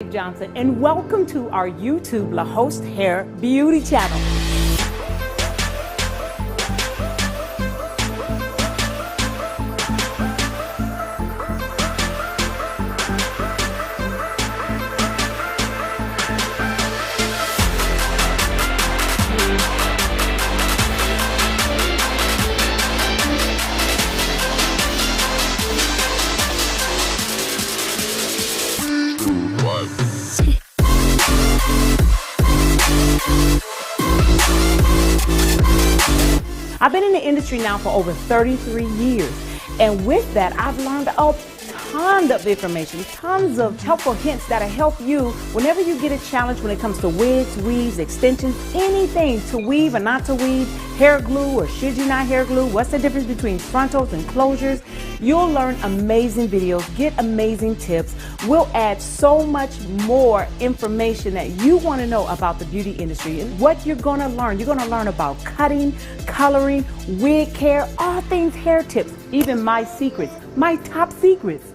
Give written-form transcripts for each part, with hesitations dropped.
Johnson, and welcome to our YouTube LEHOSTHAIR beauty channel. I've been in the industry now for over 33 years, and with that, I've learned a ton of information, tons of helpful hints that'll help you whenever you get a challenge when it comes to wigs, weaves, extensions, anything to weave or not to weave, hair glue or should you not hair glue, what's the difference between frontals and closures. You'll learn amazing videos, get amazing tips. We'll add so much more information that you want to know about the beauty industry. And what you're going to learn about cutting, coloring, wig care, all things hair tips, even my secrets, my top secrets.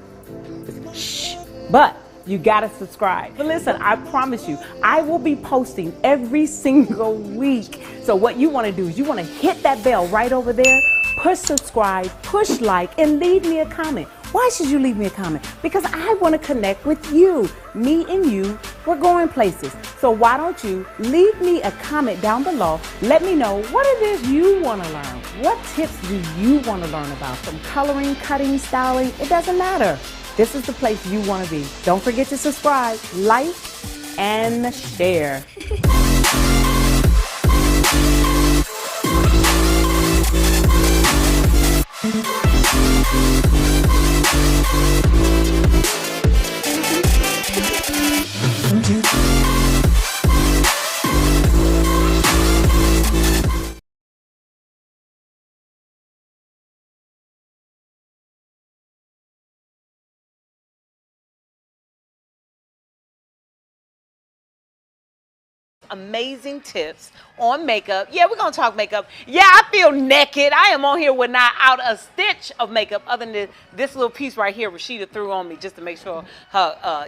Shh, but you gotta subscribe. But listen, I promise you, I will be posting every single week. So what you wanna do is you wanna hit that bell right over there, push subscribe, push like, and leave me a comment. Why should you leave me a comment? Because I wanna connect with you. Me and you, we're going places. So why don't you leave me a comment down below. Let me know what it is you wanna learn. What tips do you wanna learn about? From coloring, cutting, styling, it doesn't matter. This is the place you want to be. Don't forget to subscribe, like, and share. Amazing tips on makeup. Yeah, we're gonna talk makeup. Yeah, I feel naked. I am on here with not out a stitch of makeup other than this little piece right here Rashida threw on me just to make sure her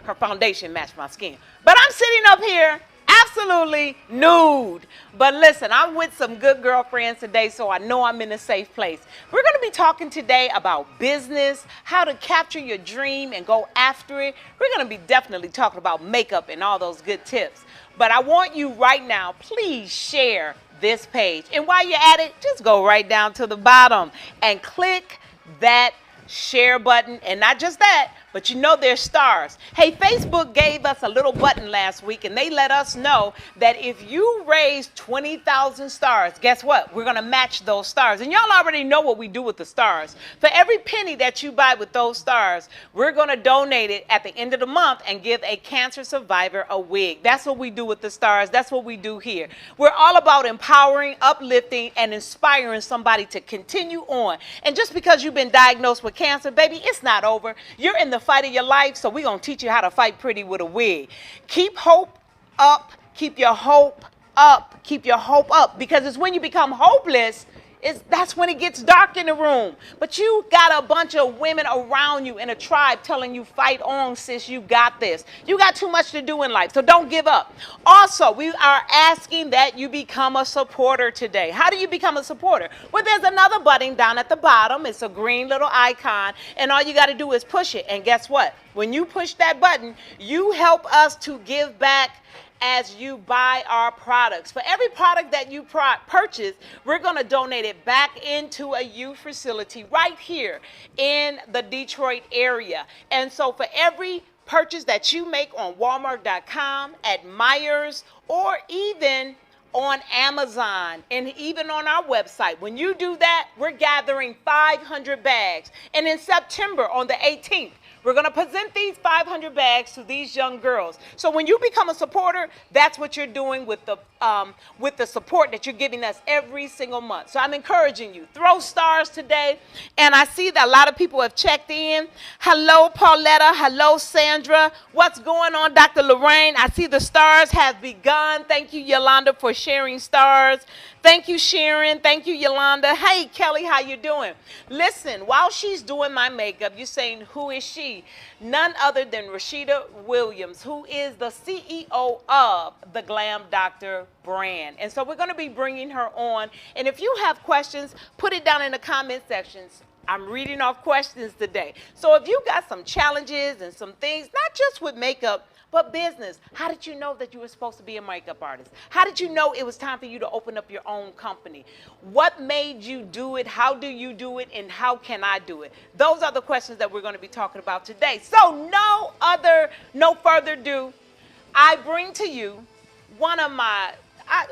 her foundation matched my skin. But I'm sitting up here absolutely nude. But listen, I'm with some good girlfriends today, so I know I'm in a safe place. We're going to be talking today about business, how to capture your dream and go after it. We're going to be definitely talking about makeup and all those good tips. But I want you right now, please share this page. And while you're at it, just go right down to the bottom and click that share button. And not just that, but you know there's stars. Hey, Facebook gave us a little button last week, and they let us know that if you raise 20,000 stars, guess what? We're going to match those stars. And y'all already know what we do with the stars. For every penny that you buy with those stars, we're going to donate it at the end of the month and give a cancer survivor a wig. That's what we do with the stars. That's what we do here. We're all about empowering, uplifting, and inspiring somebody to continue on. And just because you've been diagnosed with cancer, baby, it's not over. You're in the fight of your life, so we're going to teach you how to fight pretty with a wig. Keep hope up. Keep your hope up. Keep your hope up, because it's when you become hopeless, that's when it gets dark in the room. But you got a bunch of women around you in a tribe telling you, fight on, sis, you got this. You got too much to do in life, so don't give up. Also, we are asking that you become a supporter today. How do you become a supporter? Well, there's another button down at the bottom. It's a green little icon, and all you got to do is push it. And guess what? When you push that button, you help us to give back as you buy our products. For every product that you purchase, we're going to donate it back into a youth facility right here in the Detroit area. And so for every purchase that you make on Walmart.com, at Myers, or even on Amazon, and even on our website, when you do that, we're gathering 500 bags. And in September, on the 18th, we're going to present these 500 bags to these young girls. So when you become a supporter, that's what you're doing with the support that you're giving us every single month. So I'm encouraging you, throw stars today. And I see that a lot of people have checked in. Hello, Pauletta. Hello, Sandra. What's going on, Dr. Lorraine? I see the stars have begun. Thank you, Yolanda, for sharing stars. Thank you, Sharon. Thank you, Yolanda. Hey, Kelly, how you doing? Listen, while she's doing my makeup, you're saying, who is she? None other than Rashida Williams, who is the CEO of the Glam Doctor brand. And so we're going to be bringing her on. And if you have questions, put it down in the comment sections. I'm reading off questions today. So if you got some challenges and some things, not just with makeup, but business. How did you know that you were supposed to be a makeup artist? How did you know it was time for you to open up your own company? What made you do it? How do you do it? And how can I do it? Those are the questions that we're going to be talking about today. So no further ado, I bring to you one of my,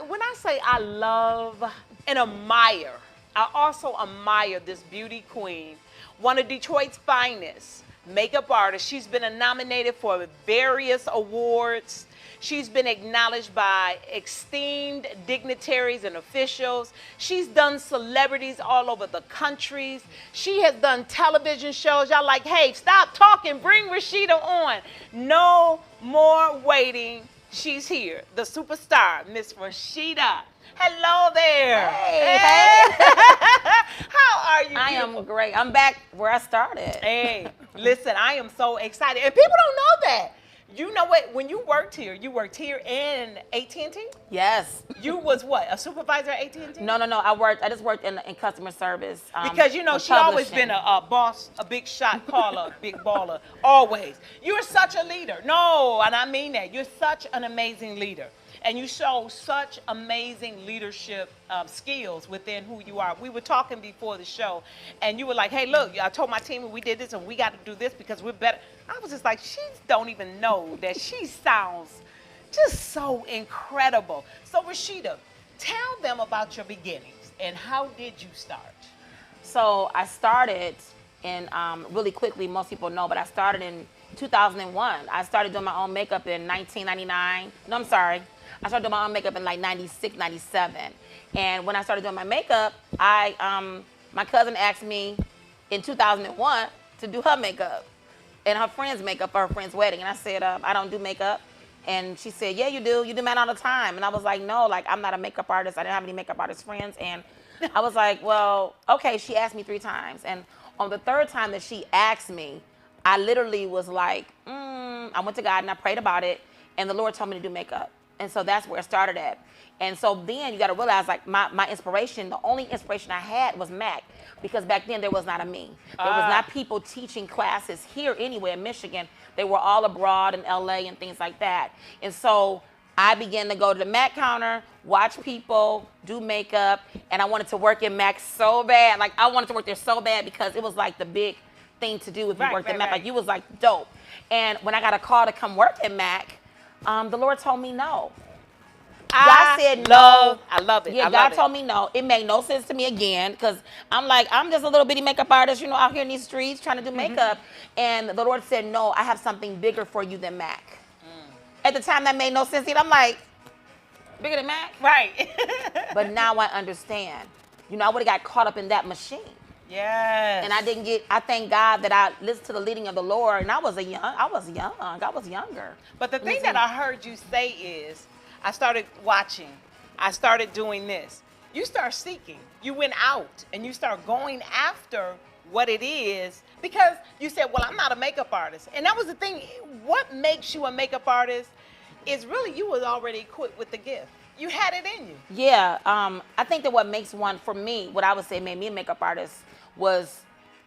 when I say I love and admire, I also admire this beauty queen, one of Detroit's finest makeup artists. She's been nominated for various awards. She's been acknowledged by esteemed dignitaries and officials. She's done celebrities all over the countries. She has done television shows. Y'all like, hey, stop talking, bring Rashida on. No more waiting. She's here, the superstar, Miss Rashida. Hello there. Hey. How are you? I am great. I'm back where I started. Hey, listen, I am so excited. And people don't know that. You know what? When you worked here in AT&T? Yes. You was what? A supervisor at AT&T? No. I just worked in customer service. Because, you know, she always been a boss, a big shot caller, big baller, always. You're such a leader. No, and I mean that. You're such an amazing leader. And you show such amazing leadership skills within who you are. We were talking before the show, and you were like, hey, look, I told my team we did this, and we got to do this because we're better. I was just like, she don't even know that she sounds just so incredible. So, Rashida, tell them about your beginnings, and how did you start? So I started in, really quickly, most people know, but I started in 2001. I started doing my own makeup in 1999. No, I'm sorry. I started doing my own makeup in like 96, 97. And when I started doing my makeup, my cousin asked me in 2001 to do her makeup and her friend's makeup for her friend's wedding. And I said, I don't do makeup. And she said, yeah, you do. You do that all the time. And I was like, no, like I'm not a makeup artist. I didn't have any makeup artist friends. And I was like, well, okay. She asked me 3 times. And on the 3rd time that she asked me, I literally was like, I went to God and I prayed about it. And the Lord told me to do makeup. And so that's where it started at. And so then you got to realize, like, my inspiration, the only inspiration I had was Mac, because back then there was not a me. There was not people teaching classes here anywhere in Michigan. They were all abroad in LA and things like that. And so I began to go to the Mac counter, watch people do makeup, and I wanted to work in Mac so bad. Like, I wanted to work there so bad because it was like the big thing to do if you worked at Mac. Like, you was like dope. And when I got a call to come work at Mac, the Lord told me no. God said no. I love it. Yeah, God told me no. It made no sense to me again because I'm like, I'm just a little bitty makeup artist, you know, out here in these streets trying to do makeup. And the Lord said, no, I have something bigger for you than Mac. At the time, that made no sense. I'm like, bigger than Mac? Right. But now I understand. You know, I would have got caught up in that machine. Yes. And I thank God that I listened to the leading of the Lord, and I was younger. But the thing that I heard you say is, I started watching, I started doing this. You start seeking, you went out, and you start going after what it is, because you said, well, I'm not a makeup artist. And that was the thing, what makes you a makeup artist is really you was already equipped with the gift. You had it in you. Yeah, I think that what makes one, for me, what I would say made me a makeup artist was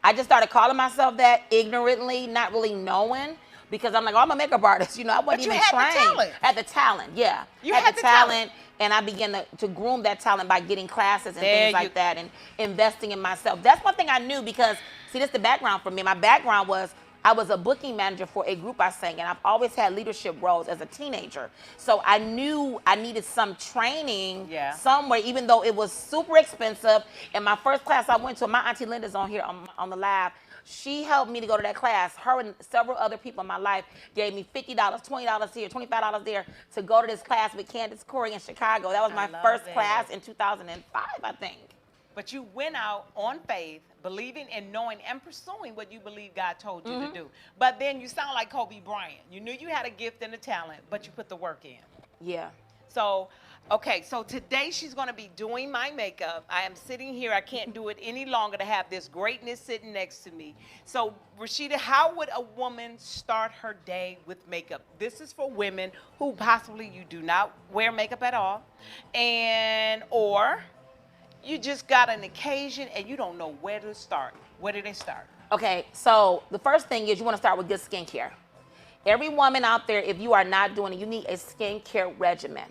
I just started calling myself that ignorantly, not really knowing, because I'm like, oh, I'm a makeup artist. You know, I wasn't even trained. But you had the talent. I had the talent, yeah. You had the talent. And I began to groom that talent by getting classes and things like that and investing in myself. That's one thing I knew because, see, this is the background for me. My background was I was a booking manager for a group I sang, and I've always had leadership roles as a teenager. So I knew I needed some training somewhere, even though it was super expensive. And my first class I went to, my Auntie Linda's on here on the live. She helped me to go to that class. Her and several other people in my life gave me $50, $20 here, $25 there to go to this class with Candace Corey in Chicago. That was my first class in 2005, I think. But you went out on faith, believing and knowing and pursuing what you believe God told you to do. But then you sound like Kobe Bryant. You knew you had a gift and a talent, but you put the work in. Yeah. So, okay, so today she's going to be doing my makeup. I am sitting here. I can't do it any longer to have this greatness sitting next to me. So, Rashida, how would a woman start her day with makeup? This is for women who possibly you do not wear makeup at all, and or you just got an occasion and you don't know where to start. Where do they start? Okay, so the first thing is you want to start with good skincare. Every woman out there, if you are not doing it, you need a skincare regimen,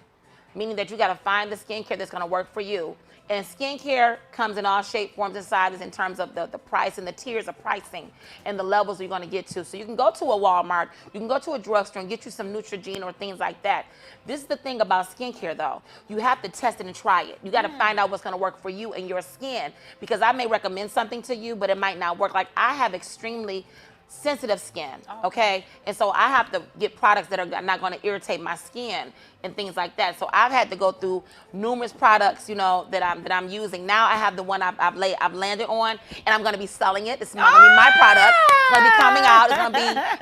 meaning that you got to find the skincare that's going to work for you. And skincare comes in all shapes, forms, and sizes in terms of the price and the tiers of pricing and the levels you're going to get to. So you can go to a Walmart, you can go to a drugstore and get you some Neutrogena or things like that. This is the thing about skincare, though. You have to test it and try it. You got to find out what's going to work for you and your skin, because I may recommend something to you, but it might not work. Like, I have extremely sensitive skin, okay? And so I have to get products that are not going to irritate my skin and things like that. So I've had to go through numerous products, you know, that I'm using. Now I have the one I've landed on, and I'm going to be selling it. It's not going to be my product. It's going to be coming out.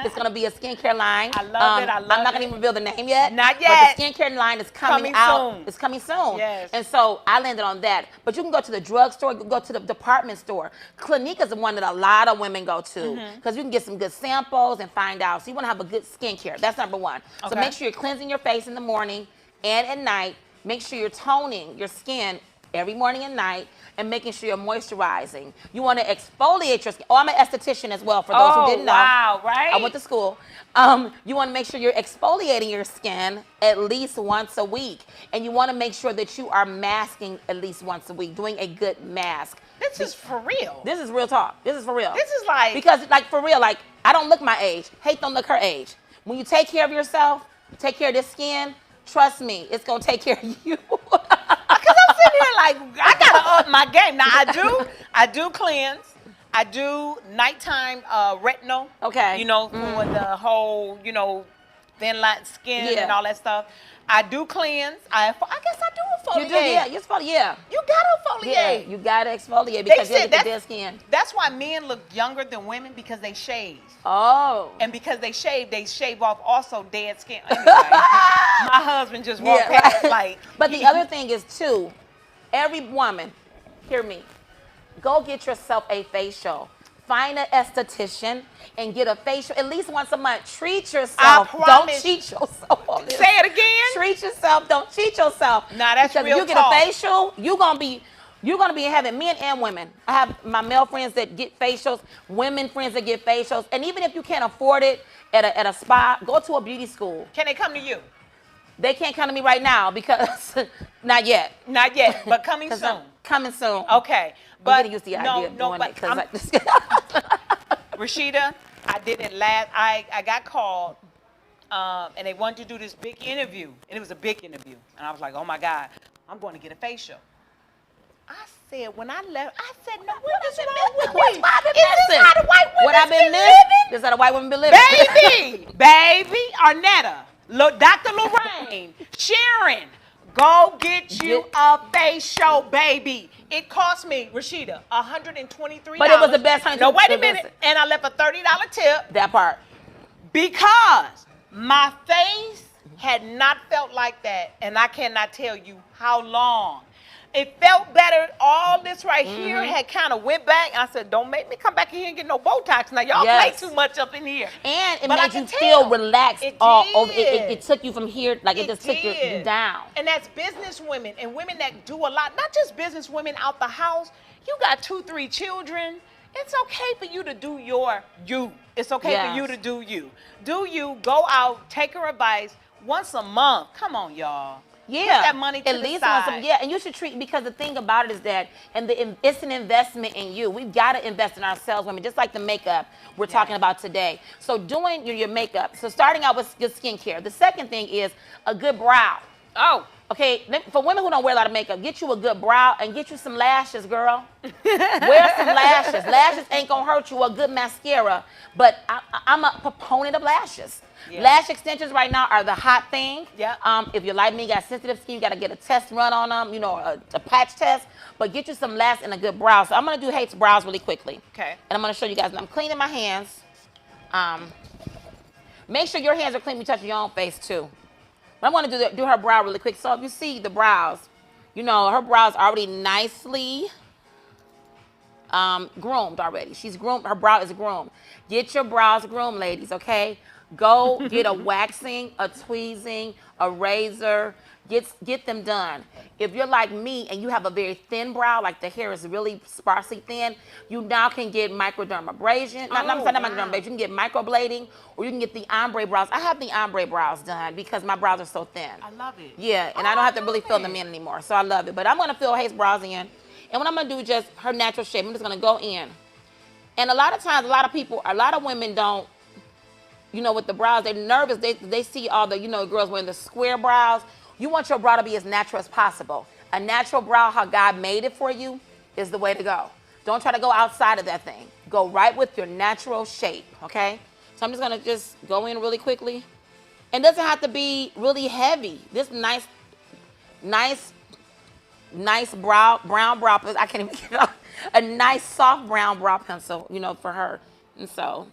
It's going to be a skincare line. I love it. I love I'm not going to even reveal the name yet. Not yet. But the skincare line is coming out. Soon. It's coming soon. Yes. And so I landed on that. But you can go to the drugstore, you can go to the department store. Clinique is the one that a lot of women go to, because you can get some good samples and find out. So you want to have a good skincare. That's number one. Okay. So make sure you're cleansing your face in the morning and at night. Make sure you're toning your skin every morning and night, and making sure you're moisturizing. You want to exfoliate your skin. Oh, I'm an esthetician as well, for those who didn't know. Wow, right? I went to school. You want to make sure you're exfoliating your skin at least once a week. And you want to make sure that you are masking at least once a week, doing a good mask. This is for real. This is real talk. This is for real. This is like... Because, like, for real, like, I don't look my age. Hate don't look her age. When you take care of yourself, take care of this skin, trust me, it's going to take care of you. Because I'm sitting here like, I gotta up my game. Now I do cleanse. I do nighttime retinol. Okay. You know, for the whole, you know, thin line skin and all that stuff. I do cleanse. I guess I do exfoliate. You do, yeah. You exfoliate, yeah. You gotta exfoliate. Yeah, you gotta exfoliate because you get the dead skin. That's why men look younger than women, because they shave. Oh. And because they shave off also dead skin. Anyway, my husband just walked past like. But the other thing is too, every woman, hear me, go get yourself a facial. Find an esthetician and get a facial at least once a month. Treat yourself. Don't cheat yourself. Say it again. Treat yourself. Don't cheat yourself. Nah, that's because real you get a facial, you're gonna be in heaven, men and women. I have my male friends that get facials, women friends that get facials, and even if you can't afford it at a spa, go to a beauty school. Can they come to you? They can't come to me right now because not yet. Not yet, but coming soon. Coming soon. Okay, but I'm getting used to the idea of doing it because Rashida, I did it last. I got called, and they wanted to do this big interview, and it was a big interview, and I was like, oh my God, I'm going to get a facial. I said when I left, I said, no, what is wrong with me? Is this how the white women been living? This is how the white women been living. Baby, Arnetta, Dr. Lorraine, Sharon, go get you a facial, baby. It cost me, Rashida, $123. But it was the best $123. No, wait a minute. And I left a $30 tip. That part. Because my face had not felt like that. And I cannot tell you how long. It felt better. All this right here had kind of went back. I said, don't make me come back in here and get no Botox. Now, y'all play too much up in here. And it made you feel relaxed. It took you from here, like it just took you down. And that's business women and women that do a lot. Not just business women out the house. You got 2, 3 children. It's okay for you to do you. It's okay for you to do you. Do you. Go out. Take her advice once a month. Come on, y'all. Yeah, put that money to at least on some. Yeah, and you should treat, because the thing about it is that, it's an investment in you. We've got to invest in ourselves, women, just like the makeup we're talking about today. So doing your makeup. So starting out with good skincare. The second thing is a good brow. Oh. Okay, for women who don't wear a lot of makeup, get you a good brow and get you some lashes, girl. Wear some lashes. Lashes ain't gonna hurt you. A good mascara. But I'm a proponent of lashes. Yeah. Lash extensions right now are the hot thing. Yeah. If you're like me, got sensitive skin, you got to get a test run on them, you know, a patch test. But get you some lash and a good brow. So I'm going to do Hate's brows really quickly. Okay. And I'm going to show you guys. And I'm cleaning my hands. Make sure your hands are clean when you touch your own face, too. But I'm going to do her brow really quick. So if you see the brows, you know, her brows already nicely groomed already. She's groomed. Her brow is groomed. Get your brows groomed, ladies, okay? Go get a waxing, a tweezing, a razor. Get them done. If you're like me and you have a very thin brow, like the hair is really sparsely thin, you now can get microdermabrasion. Not microdermabrasion. You can get microblading, or you can get the ombre brows. I have the ombre brows done because my brows are so thin. I love it. Yeah, and I don't have to really fill them in anymore, so I love it. But I'm gonna fill Hayes' brows in, and what I'm gonna do is just her natural shape. I'm just gonna go in. And a lot of times, a lot of women don't, you know, with the brows, they're nervous. They see all the, you know, girls wearing the square brows. You want your brow to be as natural as possible. A natural brow, how God made it for you, is the way to go. Don't try to go outside of that thing. Go right with your natural shape, okay? So I'm just gonna go in really quickly. And it doesn't have to be really heavy. This nice brown brow pencil. I can't even get it off. A nice soft brown brow pencil, you know, for her. And so,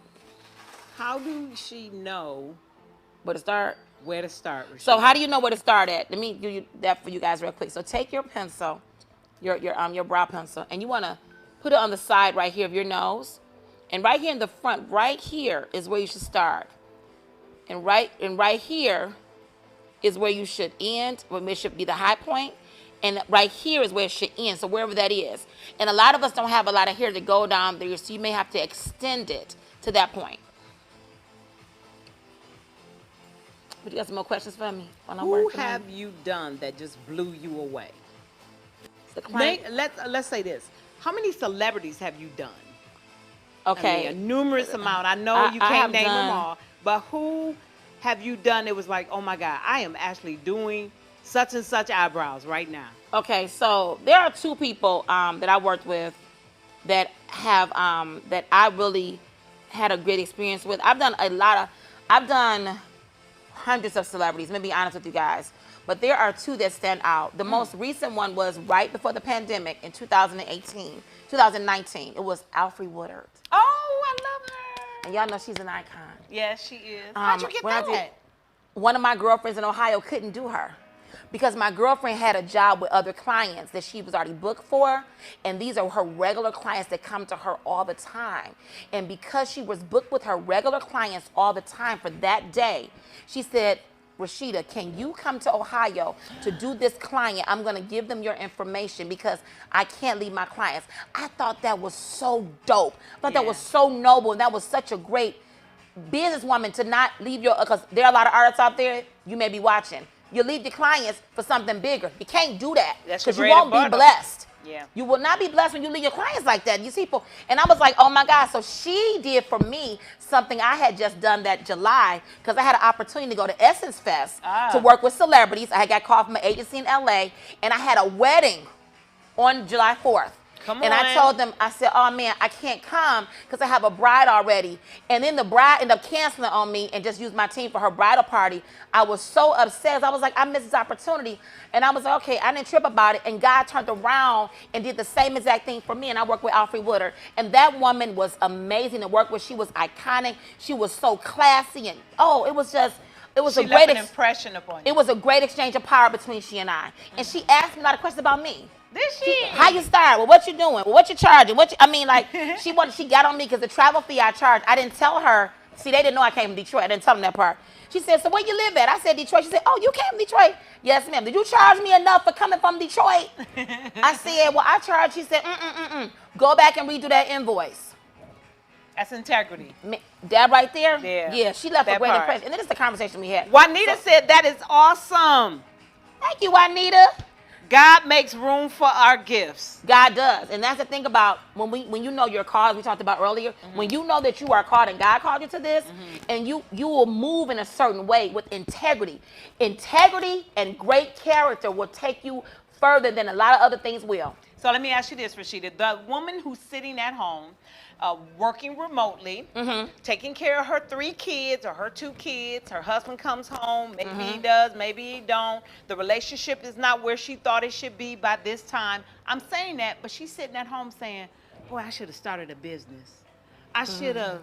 how do she know where to start? Where to start, Rashida? So how do you know where to start at? Let me do that for you guys real quick. So take your pencil, your brow pencil, and you want to put it on the side right here of your nose, and right here in the front, right here is where you should start, and right here is where you should end, where it should be the high point, and right here is where it should end. So wherever that is, and a lot of us don't have a lot of hair to go down there, so you may have to extend it to that point. But you got some more questions for me? Who have you done that just blew you away? Let's say this. How many celebrities have you done? Okay. I mean, a numerous amount. I know you can't name them all, but who have you done that was like, oh my God, I am actually doing such and such eyebrows right now? Okay, so there are two people that I worked with that have that I really had a great experience with. I've done hundreds of celebrities, let me be honest with you guys. But there are two that stand out. The most recent one was right before the pandemic in 2019. It was Alfre Woodard. Oh, I love her. And y'all know she's an icon. Yes, she is. How'd you get that? One of my girlfriends in Ohio couldn't do her because my girlfriend had a job with other clients that she was already booked for, and these are her regular clients that come to her all the time. And because she was booked with her regular clients all the time for that day, she said, Rashida, can you come to Ohio to do this client? I'm going to give them your information because I can't leave my clients. I thought that was so dope. I thought that was so noble, and that was such a great businesswoman to not leave your, because there are a lot of artists out there you may be watching. You leave the clients for something bigger. You can't do that because you won't be blessed. Yeah. You will not be blessed when you leave your clients like that. You see people, and I was like, oh my God. So she did for me something I had just done that July, because I had an opportunity to go to Essence Fest to work with celebrities. I had got called from an agency in LA, and I had a wedding on July 4th. And I told them, I said, oh man, I can't come because I have a bride already. And then the bride ended up canceling on me and just used my team for her bridal party. I was so upset. I was like, I missed this opportunity. And I was like, okay, I didn't trip about it. And God turned around and did the same exact thing for me. And I worked with Alfre Woodard. And that woman was amazing to work with. She was iconic. She was so classy. And oh, it was just, it was a great impression upon you. It was a great exchange of power between she and I. And she asked me a lot of questions about me. How you start? Well, what you doing? Well, what you charging? I mean, like, she got on me because the travel fee I charged, I didn't tell her. See, they didn't know I came from Detroit. I didn't tell them that part. She said, so where you live at? I said, Detroit. She said, oh, you came from Detroit? Yes, ma'am. Did you charge me enough for coming from Detroit? I said, well, I charged. She said, go back and redo that invoice. That's integrity. That right there? Yeah, she left a great impression. And then it's the conversation we had. Juanita said, that is awesome. Thank you, Juanita. God makes room for our gifts. God does. And that's the thing about when you know your cause, we talked about earlier, when you know that you are called and God called you to this, and you will move in a certain way with integrity. Integrity and great character will take you further than a lot of other things will. So let me ask you this, Rashida. The woman who's sitting at home, working remotely, taking care of her 3 kids or her 2 kids. Her husband comes home. Maybe he does, maybe he don't. The relationship is not where she thought it should be by this time. I'm saying that, but she's sitting at home saying, boy, I should have started a business. I should have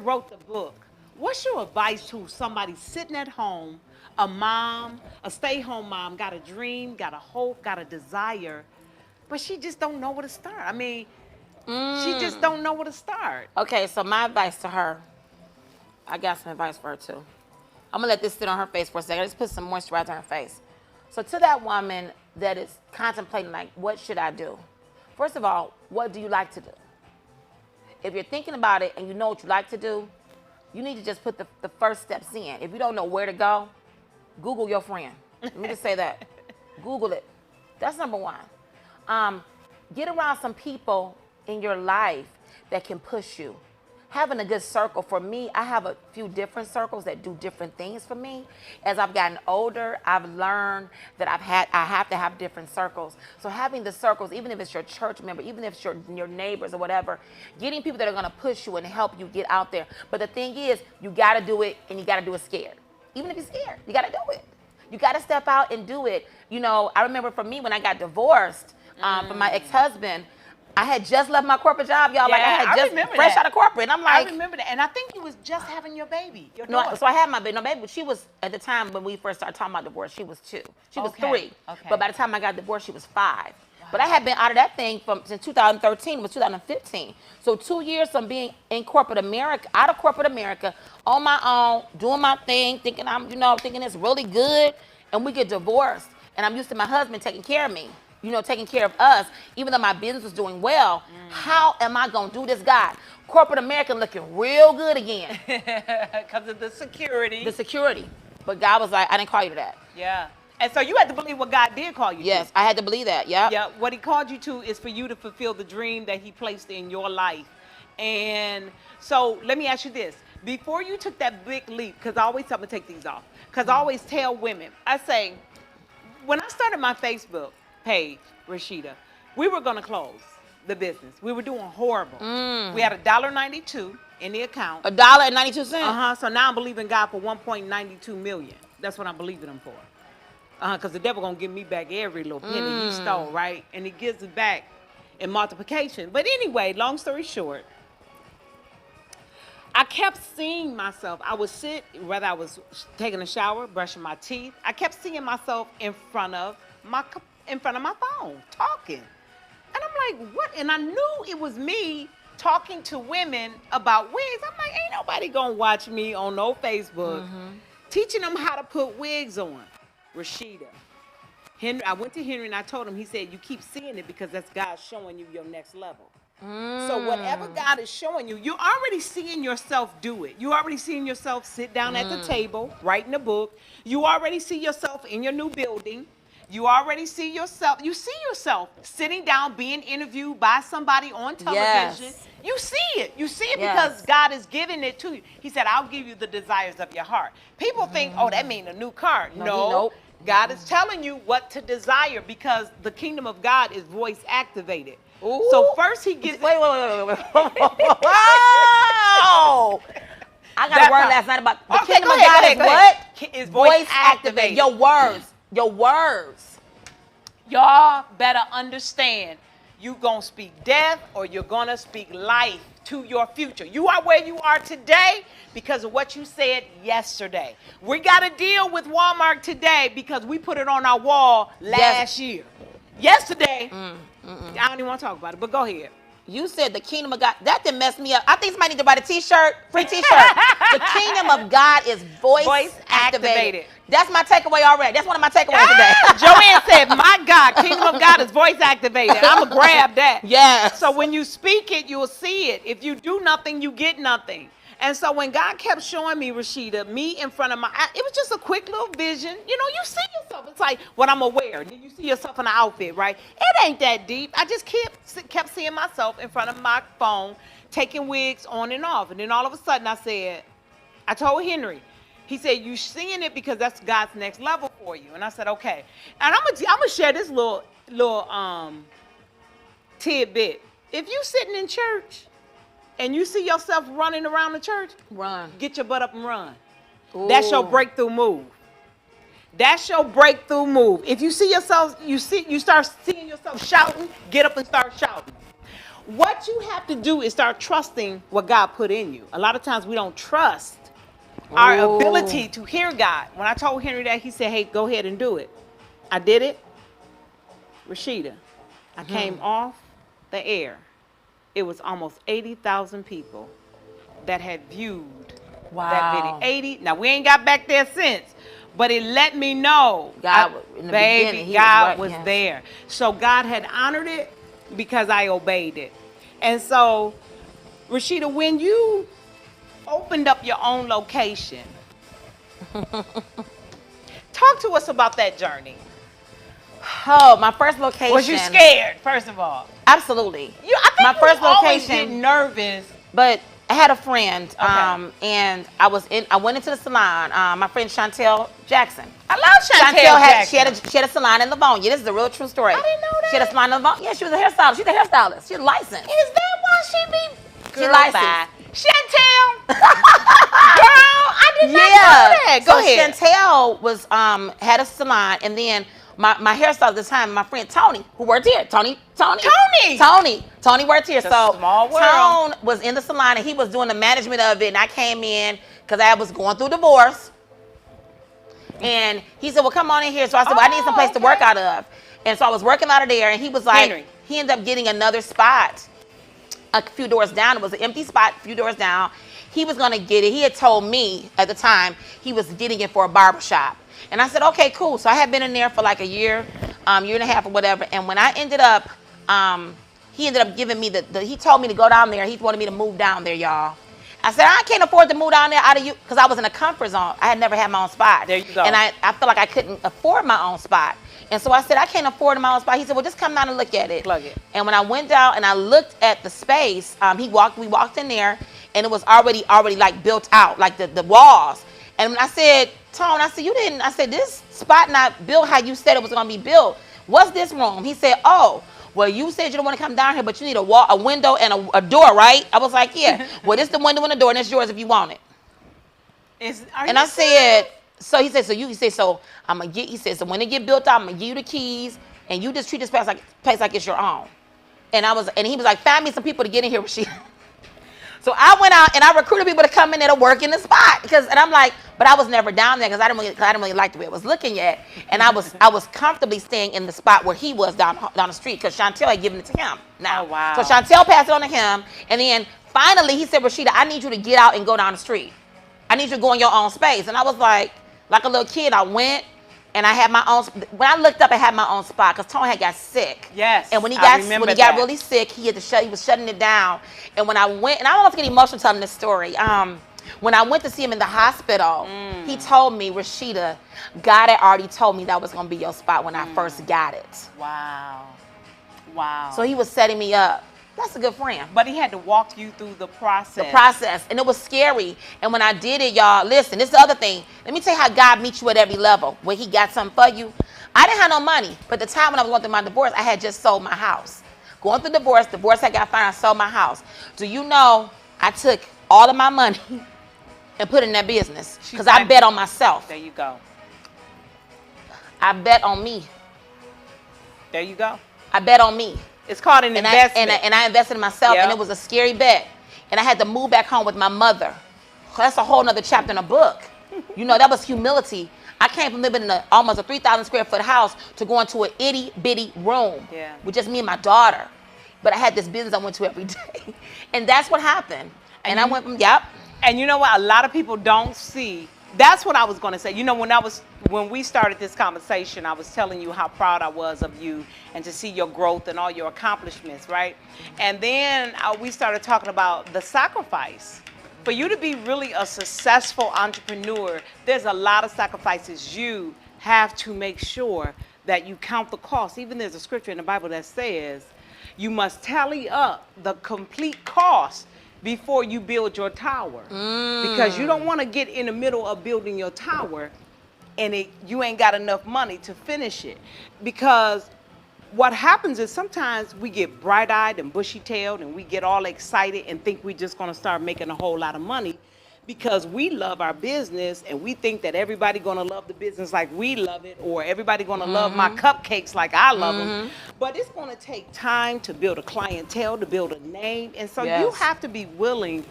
wrote the book. What's your advice to somebody sitting at home, a mom, a stay-home mom, got a dream, got a hope, got a desire, but she just don't know where to start? I mean, she just don't know where to start. Okay, so my advice to her, I got some advice for her too. I'm gonna let this sit on her face for a second. Just put some moisturizer on her face. So to that woman that is contemplating, like, what should I do? First of all, what do you like to do? If you're thinking about it and you know what you like to do, you need to just put the first steps in. If you don't know where to go, Google your friend. Let me just say that. Google it. That's number one. Get around some people in your life that can push you. Having a good circle. For me, I have a few different circles that do different things for me. As I've gotten older, I've learned that I have to have different circles. So having the circles, even if it's your church member, even if it's your neighbors or whatever, getting people that are gonna push you and help you get out there. But the thing is, you gotta do it, and you gotta do it scared. Even if you're scared, you gotta do it. You gotta step out and do it. You know, I remember for me when I got divorced from my ex-husband, I had just left my corporate job, y'all. Yeah, like I had just fresh out of corporate. And I'm like, I remember that. And I think you was just having your baby. Your no, daughter. so I had my baby. No, baby, she was, at the time when we first started talking about divorce, she was 2. She was 3. Okay. But by the time I got divorced, she was 5. Wow. But I had been out of that thing since 2013, it was 2015. So 2 years from being in corporate America, out of corporate America, on my own, doing my thing, thinking thinking it's really good, and we get divorced. And I'm used to my husband taking care of me. Taking care of us, even though my business was doing well. How am I going to do this, God? Corporate America looking real good again. Because of the security. The security. But God was like, I didn't call you to that. Yeah. And so you had to believe what God did call you to. Yes, I had to believe that, yeah. Yeah, what he called you to is for you to fulfill the dream that he placed in your life. And so let me ask you this. Before you took that big leap, because I always tell me to take these off, because I always tell women, I say, when I started my Facebook page, Rashida, we were going to close the business. We were doing horrible. We had $1.92 in the account. $1.92. So now I'm believing God for 1.92 million. That's what I'm believing him for. Because the devil going to give me back every little penny you stole, right? And he gives it back in multiplication. But anyway, long story short, I kept seeing myself. I would sit, whether I was taking a shower, brushing my teeth, I kept seeing myself in front of my phone, talking. And I'm like, what? And I knew it was me talking to women about wigs. I'm like, ain't nobody gonna watch me on no Facebook teaching them how to put wigs on. Rashida. Henry, I went to Henry and I told him, he said, you keep seeing it because that's God showing you your next level. So whatever God is showing you, you're already seeing yourself do it. You already seeing yourself sit down at the table, writing a book. You already see yourself in your new building. You already see yourself sitting down being interviewed by somebody on television. Yes. You see it. You see it because God is giving it to you. He said, I'll give you the desires of your heart. People think, oh, that means a new car. No. Nope. God is telling you what to desire because the kingdom of God is voice activated. Ooh. So first he gets... Wait. Whoa! I got a word last night about the kingdom of God is what? Is voice activated. Your words. Y'all better understand, you gonna speak death or you're gonna speak life to your future. You are where you are today because of what you said yesterday. We got to deal with Walmart today because we put it on our wall last year. Yesterday, I don't even want to talk about it, but go ahead. You said the kingdom of God. That didn't mess me up. I think somebody need to write a t-shirt, free t-shirt. The kingdom of God is voice activated. That's my takeaway already. That's one of my takeaways today. Joanne said, my God, kingdom of God is voice activated. I'm going to grab that. Yes. So when you speak it, you'll see it. If you do nothing, you get nothing. And so when God kept showing me, Rashida, me in front of it was just a quick little vision. You know, you see yourself. It's like what I'm aware. You see yourself in an outfit, right? It ain't that deep. I just kept seeing myself in front of my phone, taking wigs on and off. And then all of a sudden I told Henry, he said, you seeing it because that's God's next level for you. And I said, okay. And I'm gonna share this little tidbit. If you sitting in church, and you see yourself running around the church, run. Get your butt up and run. Ooh. That's your breakthrough move. That's your breakthrough move. If you see yourself, you start seeing yourself shouting, get up and start shouting. What you have to do is start trusting what God put in you. A lot of times we don't trust Our Ooh. ability to hear God. When I told Henry that, he said, hey, go ahead and do it. I did it. Rashida, I came off the air. It was almost 80,000 people that had viewed that video. Wow. 80. Now, we ain't got back there since, but it let me know, God, in the beginning, he God was was right, yes. there. So God had honored it because I obeyed it. And so, Rashida, when you opened up your own location, talk to us about that journey. Oh, my first location. Was you scared, first of all? Absolutely. I think My first always location. get nervous. But I had a friend, Okay. and I went into the salon. My friend Chantel Jackson. I love Chantel Jackson. She had a salon in Livonia. This is a real true story. I didn't know that. She had a salon in Livonia. Yeah, she was a hairstylist. She's a hairstylist. She's licensed. Is that why she be? She licensed. Chantel. Girl, I did not know that. Go ahead. Chantel was had a salon, and then my hairstylist at the time, my friend Tony, who worked here. Tony worked here. It's a small world. Tone was in the salon, and he was doing the management of it. And I came in because I was going through divorce. And he said, well, come on in here. So I said, well, I need some place to work out of. And so I was working out of there, and he was like, Henry. he ended up getting another spot a few doors down. It was an empty spot a few doors down. He was going to get it. He had told me at the time he was getting it for a barbershop. And I said, okay, cool. So I had been in there for like a year, year and a half or whatever. And when I ended up, he ended up giving me he told me to go down there. He wanted me to move down there, y'all. I said, I can't afford to move down there out of you, because I was in a comfort zone. I had never had my own spot. There you go. And I felt like I couldn't afford my own spot. And so I said, I can't afford my own spot. He said, well, just come down and look at it. Plug it. And when I went down and I looked at the space, we walked in there, and it was already like built out, like the walls. And when I said, Tone, I said, this spot not built how you said it was going to be built. What's this room? He said, oh, well, you said you don't want to come down here, but you need a window and a door, right? I was like, yeah. Well, this is the window and the door, and it's yours if you want it. And I said, so he said, so I'm going to get, he said, so when it get built out, I'm going to give you the keys, and you just treat this place like it's your own. And he was like, find me some people to get in here with Rashida. So I went out and I recruited people to come in there to work in the spot, and I'm like, but I was never down there because I didn't really like the way it was looking yet, and I was comfortably staying in the spot where he was down the street, because Chantel had given it to him. Now, oh, wow. So Chantel passed it on to him, and then finally he said, Rashida, I need you to get out and go down the street. I need you to go in your own space. And I was like a little kid, I went. And I had my own. When I looked up, I had my own spot because Tone had got sick. Yes. And when he got really sick, he was shutting it down. And when I went, and I don't want to get emotional telling this story. When I went to see him in the hospital, he told me, Rashida, God had already told me that was going to be your spot when I first got it. Wow. Wow. So he was setting me up. That's a good friend. But he had to walk you through the process. And it was scary. And when I did it, y'all, listen, this is the other thing. Let me tell you how God meets you at every level, where he got something for you. I didn't have no money, but the time when I was going through my divorce, I had just sold my house. Going through divorce had got fined, I sold my house. Do you know I took all of my money and put it in that business? Because I bet on myself. There you go. I bet on me. There you go. I bet on me. It's called an investment. And I invested in myself, Yep. and it was a scary bet. And I had to move back home with my mother. That's a whole nother chapter in a book. You know, that was humility. I came from living in almost a 3,000 square foot house to going to an itty bitty room with just me and my daughter. But I had this business I went to every day. And that's what happened. And I went from, And you know what? A lot of people don't see. That's what I was going to say. You know, when we started this conversation, I was telling you how proud I was of you and to see your growth and all your accomplishments, right? And then we started talking about the sacrifice. For you to be really a successful entrepreneur, there's a lot of sacrifices you have to make sure that you count the cost. Even there's a scripture in the Bible that says you must tally up the complete cost before you build your tower. Because you don't want to get in the middle of building your tower and you ain't got enough money to finish it. Because what happens is sometimes we get bright-eyed and bushy-tailed and we get all excited and think we're just going to start making a whole lot of money because we love our business and we think that everybody going to love the business like we love it, or everybody going to love my cupcakes like I love them. But it's going to take time to build a clientele, to build a name. And so you have to be willing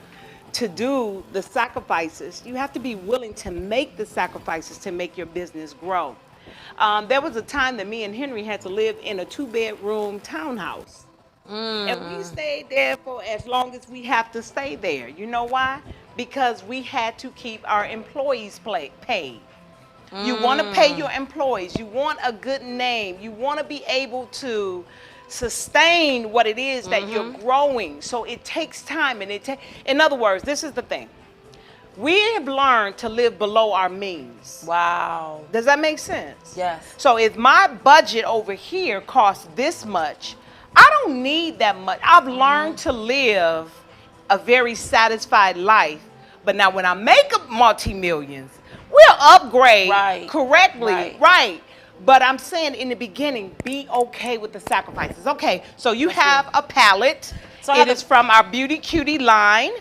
to do the sacrifices. You have to be willing to make the sacrifices to make your business grow. There was a time that me and Henry had to live in a 2-bedroom townhouse. And we stayed there for as long as we have to stay there. You know why? Because we had to keep our employees paid. You want to pay your employees. You want a good name. You want to be able to sustain what it is that you're growing. So it takes time. And in other words, this is the thing. We have learned to live below our means. Wow. Does that make sense? Yes. So if my budget over here costs this much, I don't need that much. I've learned to live a very satisfied life. But now when I make multi-millions, we'll upgrade correctly. Right. But I'm saying in the beginning, be okay with the sacrifices. Okay, so you have a palette. So it is from our Beauty Cutie line.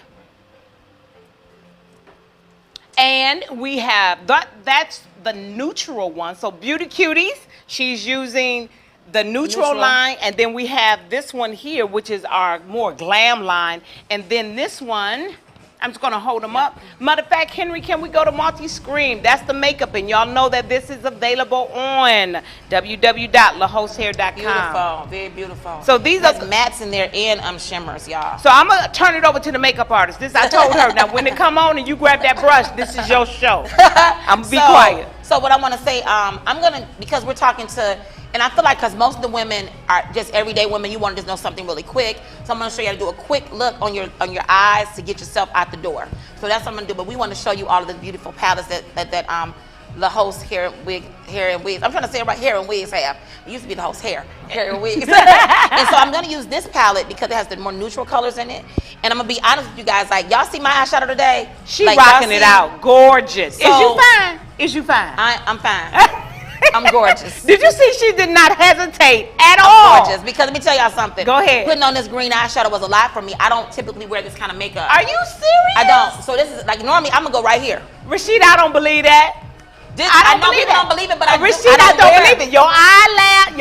And we have, that's the neutral one. So Beauty Cuties, she's using the neutral line. And then we have this one here, which is our more glam line. And then this one, I'm just going to hold them up. Matter of fact, Henry, can we go to multi-screen? That's the makeup. And y'all know that this is available on www.LEHOSTHAIR.com. Beautiful. Very beautiful. So these are mattes in there and shimmers, y'all. So I'm going to turn it over to the makeup artist. This I told her. Now, when it come on and you grab that brush, this is your show. I'm going to be quiet. So what I want to say, I'm going to, because we're talking to, and I feel like because most of the women are just everyday women, you want to just know something really quick. So I'm going to show you how to do a quick look on your eyes to get yourself out the door. So that's what I'm going to do. But we want to show you all of the beautiful palettes that LEHOSTHAIR hair and wigs. I'm trying to say it right, hair and wigs have. It used to be LEHOSTHAIR, hair and wigs. And so I'm going to use this palette because it has the more neutral colors in it. And I'm going to be honest with you guys. Like, y'all see my eyeshadow today? She like, rocking it out. Gorgeous. So, is you fine? Is you fine? I'm fine. I'm gorgeous. Did you see she did not hesitate at all? Gorgeous. Because let me tell y'all something. Go ahead. Putting on this green eyeshadow was a lot for me. I don't typically wear this kind of makeup. Are you serious? I don't. So this is like normally I'm gonna go right here. Rashida, I don't believe that. I know people don't believe it, but Rashida, I don't believe it. Your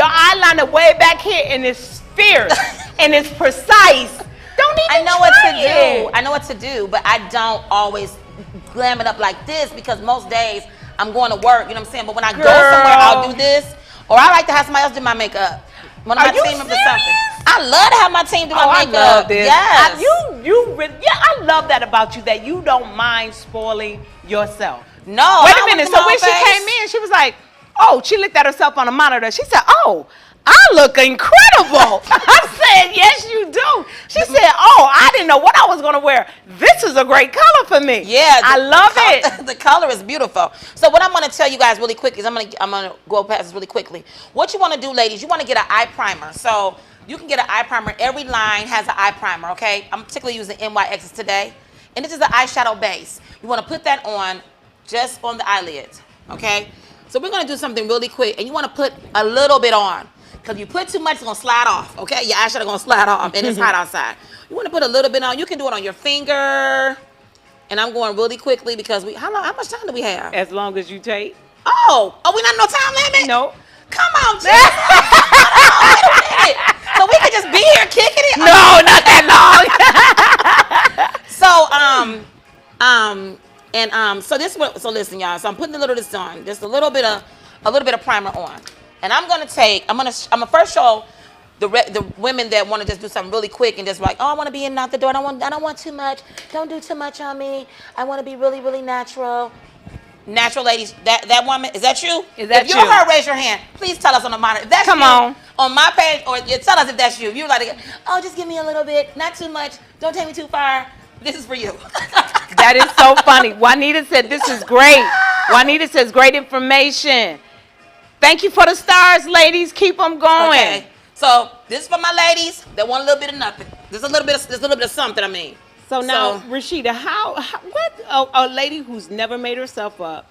eyeliner way back here, and it's fierce and it's precise. Don't even I know what to do. I know what to do, but I don't always glam it up like this because most days I'm going to work, you know what I'm saying? But when I go somewhere, I'll do this. Or I like to have somebody else do my makeup. One of my team members or something. I love to have my team do my makeup. I love this. Yes. I love that about you, that you don't mind spoiling yourself. No. Wait a minute. So when she came in, she was like, oh, she looked at herself on the monitor. She said, oh, I look incredible. I said, yes, you do. She said, oh, I didn't know what I was going to wear. This is a great color for me. Yeah. I love it. The color is beautiful. So what I'm going to tell you guys really quick is I'm going to go past this really quickly. What you want to do, ladies, you want to get an eye primer. So you can get an eye primer. Every line has an eye primer, okay? I'm particularly using NYX's today. And this is an eyeshadow base. You want to put that on just on the eyelids, okay? So we're going to do something really quick. And you want to put a little bit on. Because you put too much, it's going to slide off, okay? Your eyeshadow going to slide off, and it's hot outside. You want to put a little bit on. You can do it on your finger. And I'm going really quickly because how much time do we have? As long as you take. Oh, we not no time limit? No. Come on, Jesus. Wait a minute. So we could just be here kicking it? No, not that long. So listen, y'all. So I'm putting a little of this on. Just a little bit of primer on. And I'm gonna first show the women that want to just do something really quick and just like, oh, I want to be in and out the door. I don't want too much. Don't do too much on me. I want to be really, really natural. Natural ladies, that woman, is that you? Is that if you're her, raise your hand. Please tell us on the monitor. If that's Come you, on my page, or tell us if that's you. If you're like, oh, just give me a little bit, not too much. Don't take me too far. This is for you. That is so funny. Juanita said, this is great. Juanita says, great information. Thank you for the stars, ladies. Keep them going. Okay. So this is for my ladies that want a little bit of nothing. There's a little bit of something. I mean. So now, Rashida, what a lady who's never made herself up,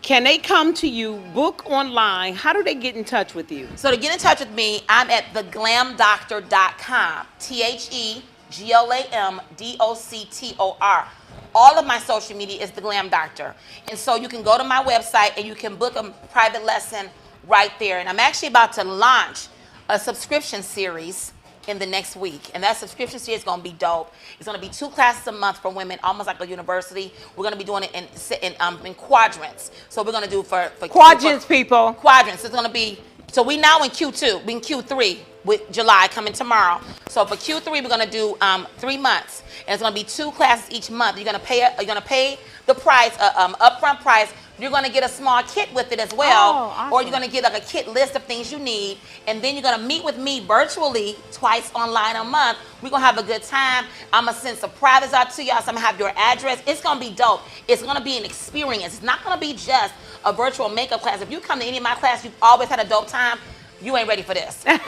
can they come to you, book online? How do they get in touch with you? So to get in touch with me, I'm at theglamdoctor.com. TheGlamDoctor. All of my social media is The Glam Doctor. And so you can go to my website and you can book a private lesson right there. And I'm actually about to launch a subscription series in the next week. And that subscription series is going to be dope. It's going to be 2 classes a month for women, almost like a university. We're going to be doing it in quadrants. So we're going to do for Quadrants, people. Quadrants. It's going to be, so we now in Q2, we in Q3 with July coming tomorrow. So for Q3, we're going to do 3 months. And it's going to be 2 classes each month. You're going to pay the price, upfront price. You're going to get a small kit with it as well. Oh, awesome. Or you're going to get like a kit list of things you need. And then you're going to meet with me virtually twice online a month. We're going to have a good time. I'm going to send surprises out to y'all. So I'm going to have your address. It's going to be dope. It's going to be an experience. It's not going to be just a virtual makeup class. If you come to any of my class, you've always had a dope time. You ain't ready for this, okay?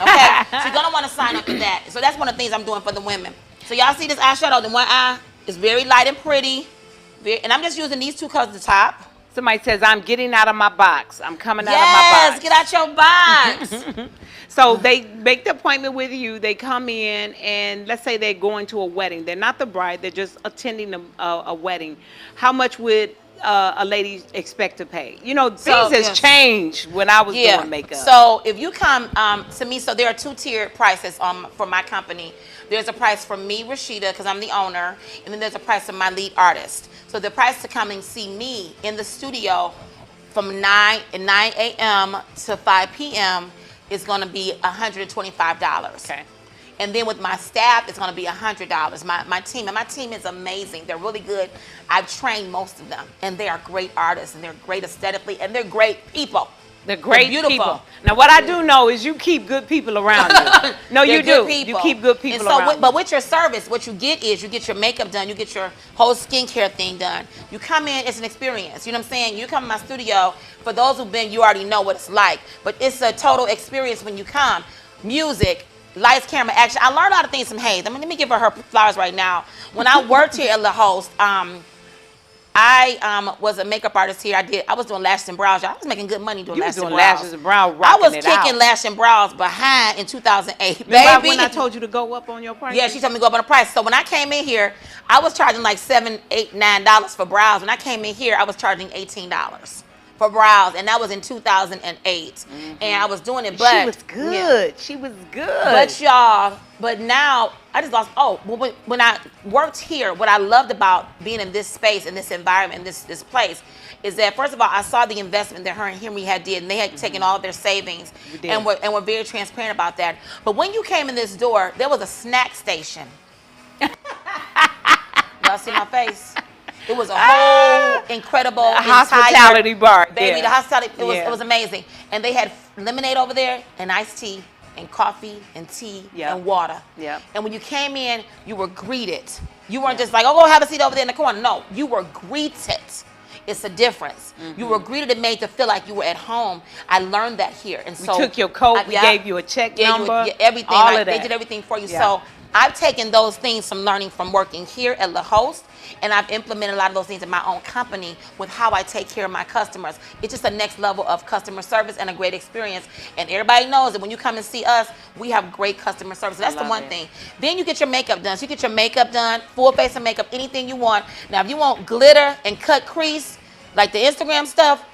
So you're going to want to sign up for that. So that's one of the things I'm doing for the women. So y'all see this eyeshadow, the one eye is very light and pretty. And I'm just using these 2 colors at the top. Somebody says, I'm getting out of my box. I'm coming out of my box. Yes, get out your box. So they make the appointment with you. They come in, and let's say they're going to a wedding. They're not the bride. They're just attending a wedding. How much would a lady expect to pay? You know, things has changed when I was doing makeup. So if you come to me, so there are 2-tiered prices for my company. There's a price for me, Rashida, because I'm the owner, and then there's a price for my lead artist. So the price to come and see me in the studio from 9 a.m. to 5 p.m. is going to be $125. Okay. And then with my staff, it's going to be $100. My team is amazing. They're really good. I've trained most of them, and they are great artists, and they're great aesthetically, and they're great people. They're great beautiful people. Now, what I do know is you keep good people around you. No, you do. You keep good people around you. But with your service, what you get is you get your makeup done. You get your whole skincare thing done. You come in, it's an experience. You know what I'm saying? You come in my studio. For those who've been, you already know what it's like. But it's a total experience when you come. Music, lights, camera, action. I learned a lot of things from Hayes. I mean, let me give her flowers right now. When I worked here at LEHOST, I was a makeup artist here. I was doing lashes and brows. I was making good money doing lashes and brows. Lashes and brows, I was kicking lashes and brows behind in 2008. Remember when I told you to go up on your price? Yeah, she told me to go up on the price. So when I came in here, I was charging like $7, $8, $9 for brows. When I came in here, I was charging $18 for brows, and that was in 2008. And I was doing it, but she was good. She was good. But y'all, but now I just lost. Oh, well, when I worked here, what I loved about being in this space, in this environment, this place, is that first of all, I saw the investment that her and Henry had did, and they had taken all of their savings, and were very transparent about that. But when you came in this door, there was a snack station. Y'all see my face? It was a whole incredible hospitality bar, baby. The hospitality, it was amazing, and they had lemonade over there and iced tea and coffee and tea and water. Yeah. And when you came in, you were greeted. You weren't just like, oh, go have a seat over there in the corner. No, you were greeted. It's a difference. You were greeted and made to feel like you were at home. I learned that here, and so we took your coat. We gave you a check number. Everything. All of that. They did everything for you. So I've taken those things from learning from working here at LEHOST, and I've implemented a lot of those things in my own company with how I take care of my customers. It's just a next level of customer service and a great experience. And everybody knows that when you come and see us, we have great customer service. That's the one thing. Then you get your makeup done. So you get your makeup done, full face of makeup, anything you want. Now, if you want glitter and cut crease, like the Instagram stuff,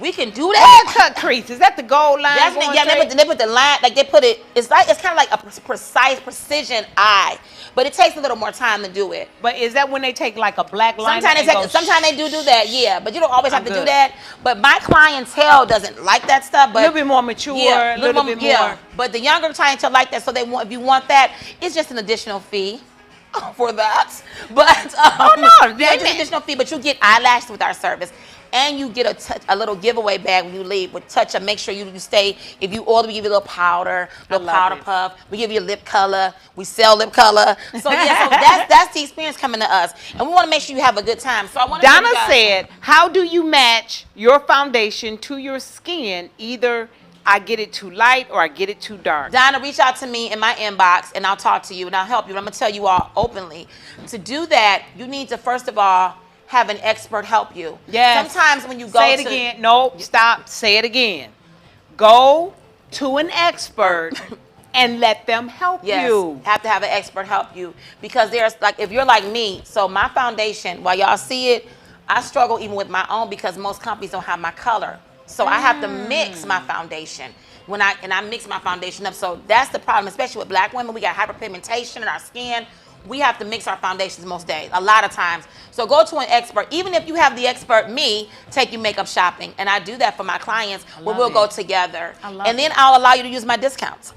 we can do that. Cut crease. Is that the gold line? They put the line, like they put it, it's kind of like a precise precision eye. But it takes a little more time to do it. But is that when they take like a black line? Sometimes they do that, yeah. But you don't always have to do that. But my clientele doesn't like that stuff. But a little bit more mature, a little bit more. Yeah. But the younger clientele like that, so if you want that, it's just an additional fee for that. But it's an additional fee. But you get eyelashes with our service. And you get a little giveaway bag when you leave with touch-up. Make sure you stay. If you order, we give you a little powder, puff. We give you a lip color. We sell lip color. So yeah, so that's the experience coming to us. And we want to make sure you have a good time. So I want to Donna said, how do you match your foundation to your skin? Either I get it too light or I get it too dark. Donna, reach out to me in my inbox and I'll talk to you and I'll help you. And I'm going to tell you all openly. To do that, you need to, first of all, have an expert help you. Yes. Sometimes when you go Say it again. No, stop. Say it again. Go to an expert and let them help you. Have to have an expert help you. Because there's, like, if you're like me, so my foundation, while y'all see it, I struggle even with my own because most companies don't have my color. So I have to mix my foundation. I mix my foundation up. So that's the problem, especially with black women. We got hyperpigmentation in our skin. We have to mix our foundations most days, a lot of times. So go to an expert. Even if you have the expert, me, take you makeup shopping. And I do that for my clients where we'll go together. And then I'll allow you to use my discounts.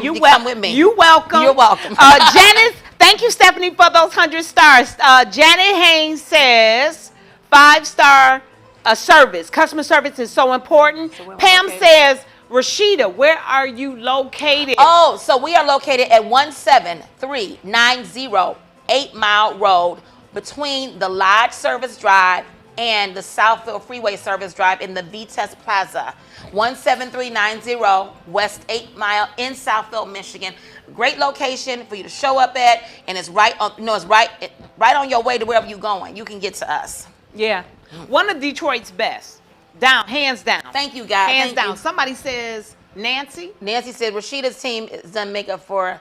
You come with me. You welcome. You're welcome. Janice, thank you, Stephanie, for those 100 stars. Janet Haynes says 5-star service. Customer service is so important. Pam says, Rashida, where are you located? Oh, so we are located at 17390 8 Mile Road between the Lodge Service Drive and the Southfield Freeway Service Drive in the Vitesse Plaza. 17390 West 8 Mile in Southfield, Michigan. Great location for you to show up at, and it's right on, right on your way to wherever you're going. You can get to us. Yeah. One of Detroit's best. Down, hands down. Thank you, guys. Hands down. Somebody says Nancy. Nancy said Rashida's team has done makeup for.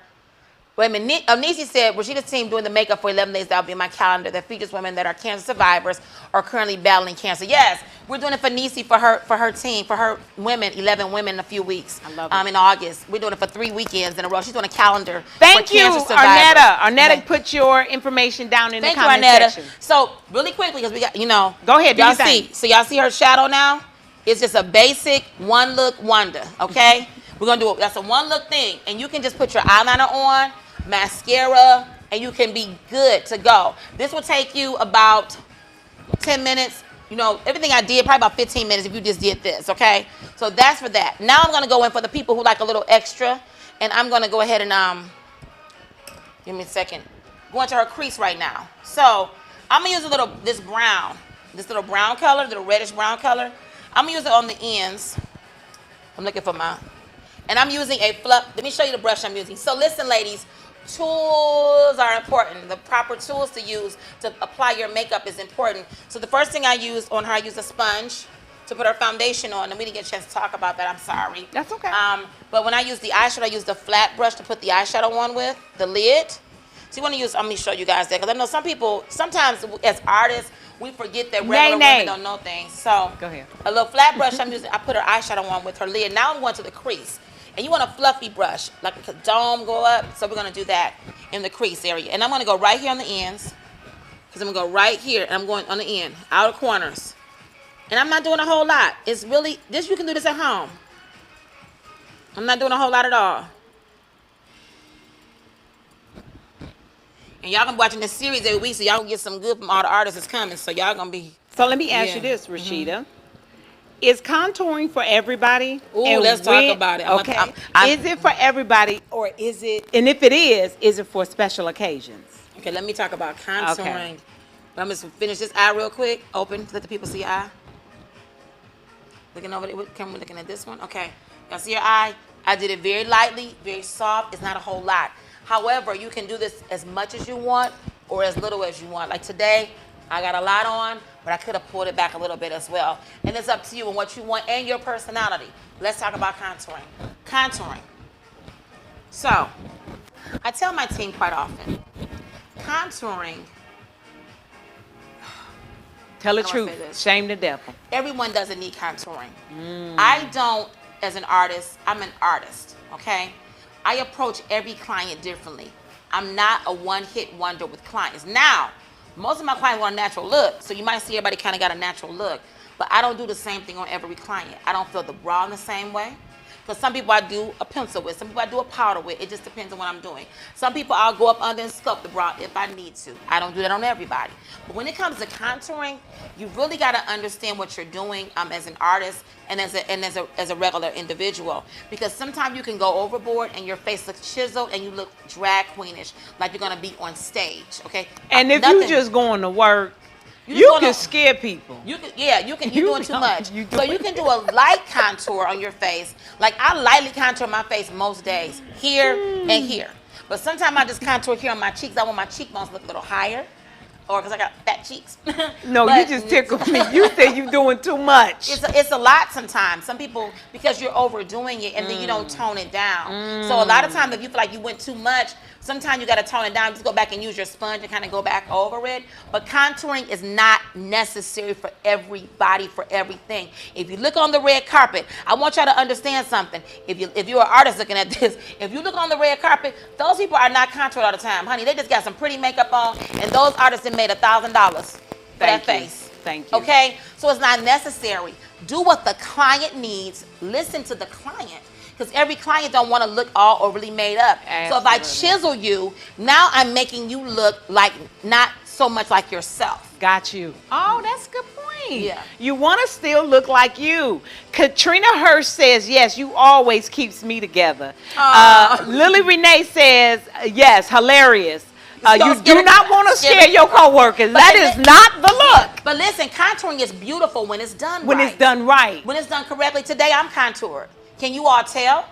Wait a minute. Nisi said Rashida's team doing the makeup for 11 days. That'll be in my calendar. That features women that are cancer survivors or currently battling cancer. Yes, we're doing it for Nisi for her team, for her women, 11 women in a few weeks. I love it. In August. We're doing it for 3 weekends in a row. She's doing a calendar. Thank for you, cancer survivors. Arnetta. Arnetta, put your information down in the comment section. So really quickly, because we got, Go ahead, do y'all your thing. see. So y'all see her shadow now? It's just a basic one look wonder, okay? We're gonna do it. That's a one look thing. And you can just put your eyeliner on, mascara, and you can be good to go. This will take you about 10 minutes. Everything I did, probably about 15 minutes if you just did this, okay? So that's for that. Now I'm gonna go in for the people who like a little extra, and I'm gonna go ahead and, give me a second. Go into her crease right now. So I'm gonna use this little brown color, little reddish brown color. I'm gonna use it on the ends. I'm looking for and I'm using a fluff. Let me show you the brush I'm using. So listen, ladies, tools are important. The proper tools to use to apply your makeup is important. So the first thing I used on her, I used a sponge to put her foundation on, and we didn't get a chance to talk about that. I'm sorry. That's okay. But when I use the eyeshadow, I use the flat brush to put the eyeshadow on with, the lid. So you want to use, I'm going to show you guys that, because I know some people, sometimes as artists, we forget that regular women don't know things. So go ahead. A little flat brush I'm using, I put her eyeshadow on with her lid. Now I'm going to the crease. And you want a fluffy brush, like a dome go up. So we're going to do that in the crease area. And I'm going to go right here on the ends, because I'm going to go right here, and I'm going on the end, outer corners. And I'm not doing a whole lot. It's really, you can do this at home. I'm not doing a whole lot at all. And y'all gonna be watching this series every week, so y'all gonna get some good from all the artists that's coming. So y'all gonna be. So let me ask you this, Rashida. Is contouring for everybody? Ooh, let's talk about it. Okay. Is it for everybody, or is it? And if it is it for special occasions? Okay, let me talk about contouring. Okay. I'm just gonna finish this eye real quick. Open, let the people see your eye. Looking over the camera, looking at this one. Okay, y'all see your eye? I did it very lightly, very soft. It's not a whole lot. However, you can do this as much as you want or as little as you want. Like today, I got a lot on, but I could have pulled it back a little bit as well. And it's up to you and what you want and your personality. Let's talk about contouring. Contouring. So, I tell my team quite often, contouring. Tell the truth. Shame the devil. Everyone doesn't need contouring. I don't, as an artist, I'm an artist, okay? I approach every client differently. I'm not a one-hit wonder with clients. Now, most of my clients want a natural look, so you might see everybody kind of got a natural look, but I don't do the same thing on every client. I don't fill the brow in the same way, because some people I do a pencil with, some people I do a powder with. It just depends on what I'm doing. Some people I'll go up under and sculpt the brow if I need to. I don't do that on everybody. But when it comes to contouring, you really got to understand what you're doing as an artist and as a regular individual, because sometimes you can go overboard and your face looks chiseled and you look drag queenish, like you're gonna be on stage. Okay. And if you just going to work, you can scare people. You're doing too much. So you can do a light contour on your face. Like I lightly contour my face most days, here and here. But sometimes I just contour here on my cheeks. I want my cheekbones to look a little higher, or because I got fat cheeks. No, you just tickled me. You say you're doing too much. It's a lot sometimes. Some people, because you're overdoing it and then you don't tone it down. So a lot of times if you feel like you went too much, Sometimes you got to tone it down. Just go back and use your sponge and kind of go back over it. But contouring is not necessary for everybody, for everything. If you look on the red carpet, I want y'all to understand something. If you're an artist looking at this, if you look on the red carpet, those people are not contoured all the time, honey. They just got some pretty makeup on, and those artists have made $1,000 for that face. Thank you. Okay, so it's not necessary. Do what the client needs. Listen to the client. Because every client don't want to look all overly made up. Absolutely. So if I chisel you, now I'm making you look like not so much like yourself. Got you. Oh, that's a good point. Yeah. You want to still look like you. Katrina Hurst says, yes, you always keeps me together. Lily Renee says, yes, hilarious. You do not want to scare your coworkers. That is not the look. But listen, contouring is beautiful when it's done right. When it's done right. When it's done correctly. Today I'm contoured. Can you all tell?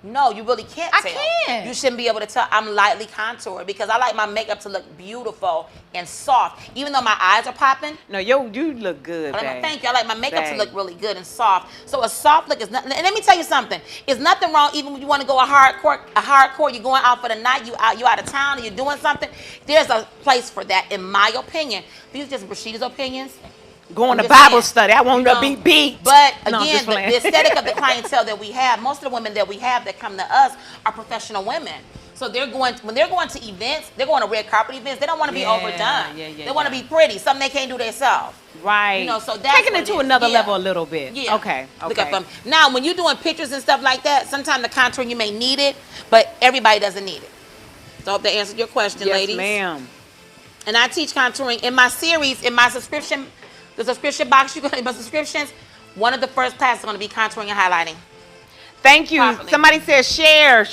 No, you really can't tell. I can't. You shouldn't be able to tell. I'm lightly contoured because I like my makeup to look beautiful and soft. Even though my eyes are popping. No, you look good, babe. Thank you. I like my makeup to look really good and soft. So a soft look is nothing. And let me tell you something. It's nothing wrong even when you want to go a hardcore, you're going out for the night, you out of town, and you're doing something. There's a place for that, in my opinion. These are just Rashida's opinions. Going to Bible study. I want to be beat. But again, the aesthetic of the clientele that we have, most of the women that we have that come to us are professional women. So when they're going to events, they're going to red carpet events. They don't want to be overdone. They want to be pretty. Something they can't do themselves. Right. So that's taking it to another level a little bit. Yeah. Okay. Look up them. Now, when you're doing pictures and stuff like that, sometimes the contouring you may need it, but everybody doesn't need it. So I hope that answered your question, ladies. Yes, ma'am. And I teach contouring in my series, in my subscription. The subscription box you got in my subscriptions, one of the first classes is going to be contouring and highlighting. Thank you. Properly. Somebody says share.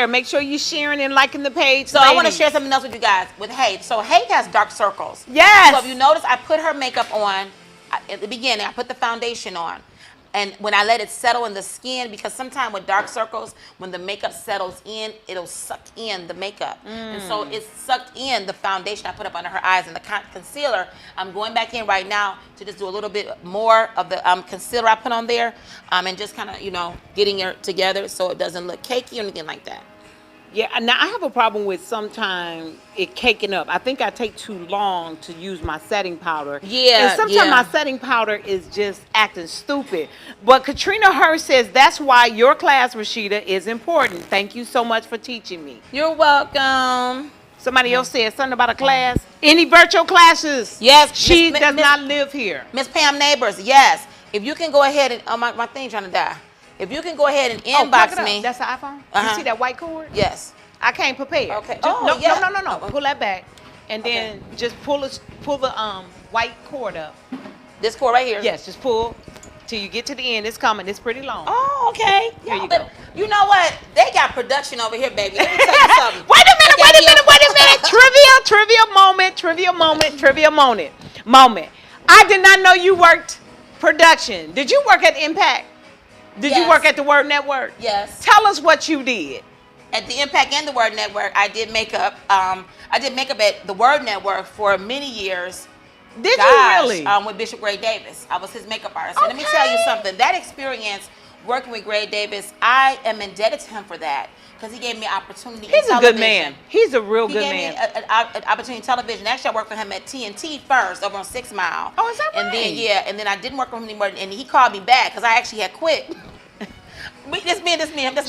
Make sure you're sharing and liking the page. So ladies. I want to share something else with you guys with Hay. So Hay has dark circles. Yes. So if you notice, I put her makeup on at the beginning. I put the foundation on. And when I let it settle in the skin, because sometimes with dark circles, when the makeup settles in, it'll suck in the makeup. And so it's sucked in the foundation I put up under her eyes and the concealer. I'm going back in right now to just do a little bit more of the concealer I put on there and just kind of, getting it together so it doesn't look cakey or anything like that. Yeah, now I have a problem with sometimes it caking up. I think I take too long to use my setting powder. Yeah, and sometimes my setting powder is just acting stupid. But Katrina Hurst says that's why your class, Rashida, is important. Thank you so much for teaching me. You're welcome. Somebody else said something about a class. Any virtual classes? Yes. She does not live here. Miss Pam Neighbors, yes. If you can go ahead and, my thing's trying to die. If you can go ahead and inbox me. That's the iPhone? You see that white cord? Yes. I can't prepare. Okay. No. Pull that back. And then just pull the white cord up. This cord right here? Yes, just pull till you get to the end. It's coming. It's pretty long. Oh, okay. Here you go. You know what? They got production over here, baby. Let me tell you something. Wait a minute. Trivia moment. I did not know you worked production. Did you work at Impact? Did you work at the Word Network? Yes. Tell us what you did. At the Impact and the Word Network, I did makeup. I did makeup at the Word Network for many years. Did you really? With Bishop Gray Davis. I was his makeup artist. Okay. And let me tell you something. That experience working with Gray Davis, I am indebted to him for that because he gave me opportunity. He's a good man. He's a real good man. He gave me an opportunity in television. Actually, I worked for him at TNT first over on 6 Mile. Oh, is that right? And then I didn't work for him anymore. And he called me back because I actually had quit. This me.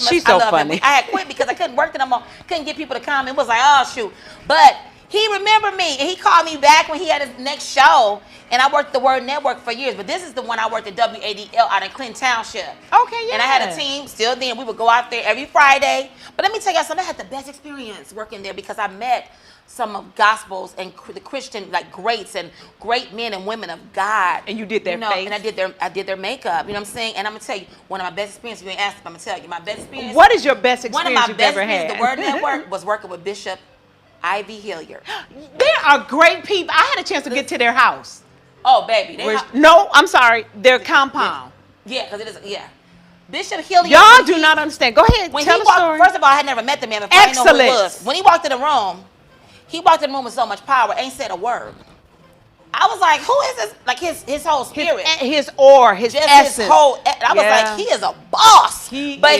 She's so funny. I had quit because I couldn't work no more. Couldn't get people to come. It was like, oh shoot. But he remembered me and he called me back when he had his next show. And I worked the Word Network for years. But this is the one I worked at WADL out in Clinton Township. Okay, yeah. And I had a team still then. We would go out there every Friday. But let me tell you something. I had the best experience working there because I met some of gospels and the Christian greats and great men and women of God. And you did their face. And I did their makeup. You know what I'm saying? And I'm gonna tell you, one of my best experiences. You ain't asked if I'm gonna tell you my best experience. What is your best experience you've ever had? One of my best experiences, the Word Network, was working with Bishop Ivy Hilliard. They are great people. I had a chance to get to their house. Oh, baby. No, I'm sorry. Their compound. Yeah, because it is. Yeah. Bishop Hilliard. Y'all do not understand. Go ahead. Tell the story. First of all, I had never met the man before. Excellent. I didn't know who he was. When he walked in the room. He walked in the room with so much power, ain't said a word. I was like, who is this? Like his whole spirit. His aura, his essence. His whole, I was like, he is a boss. He was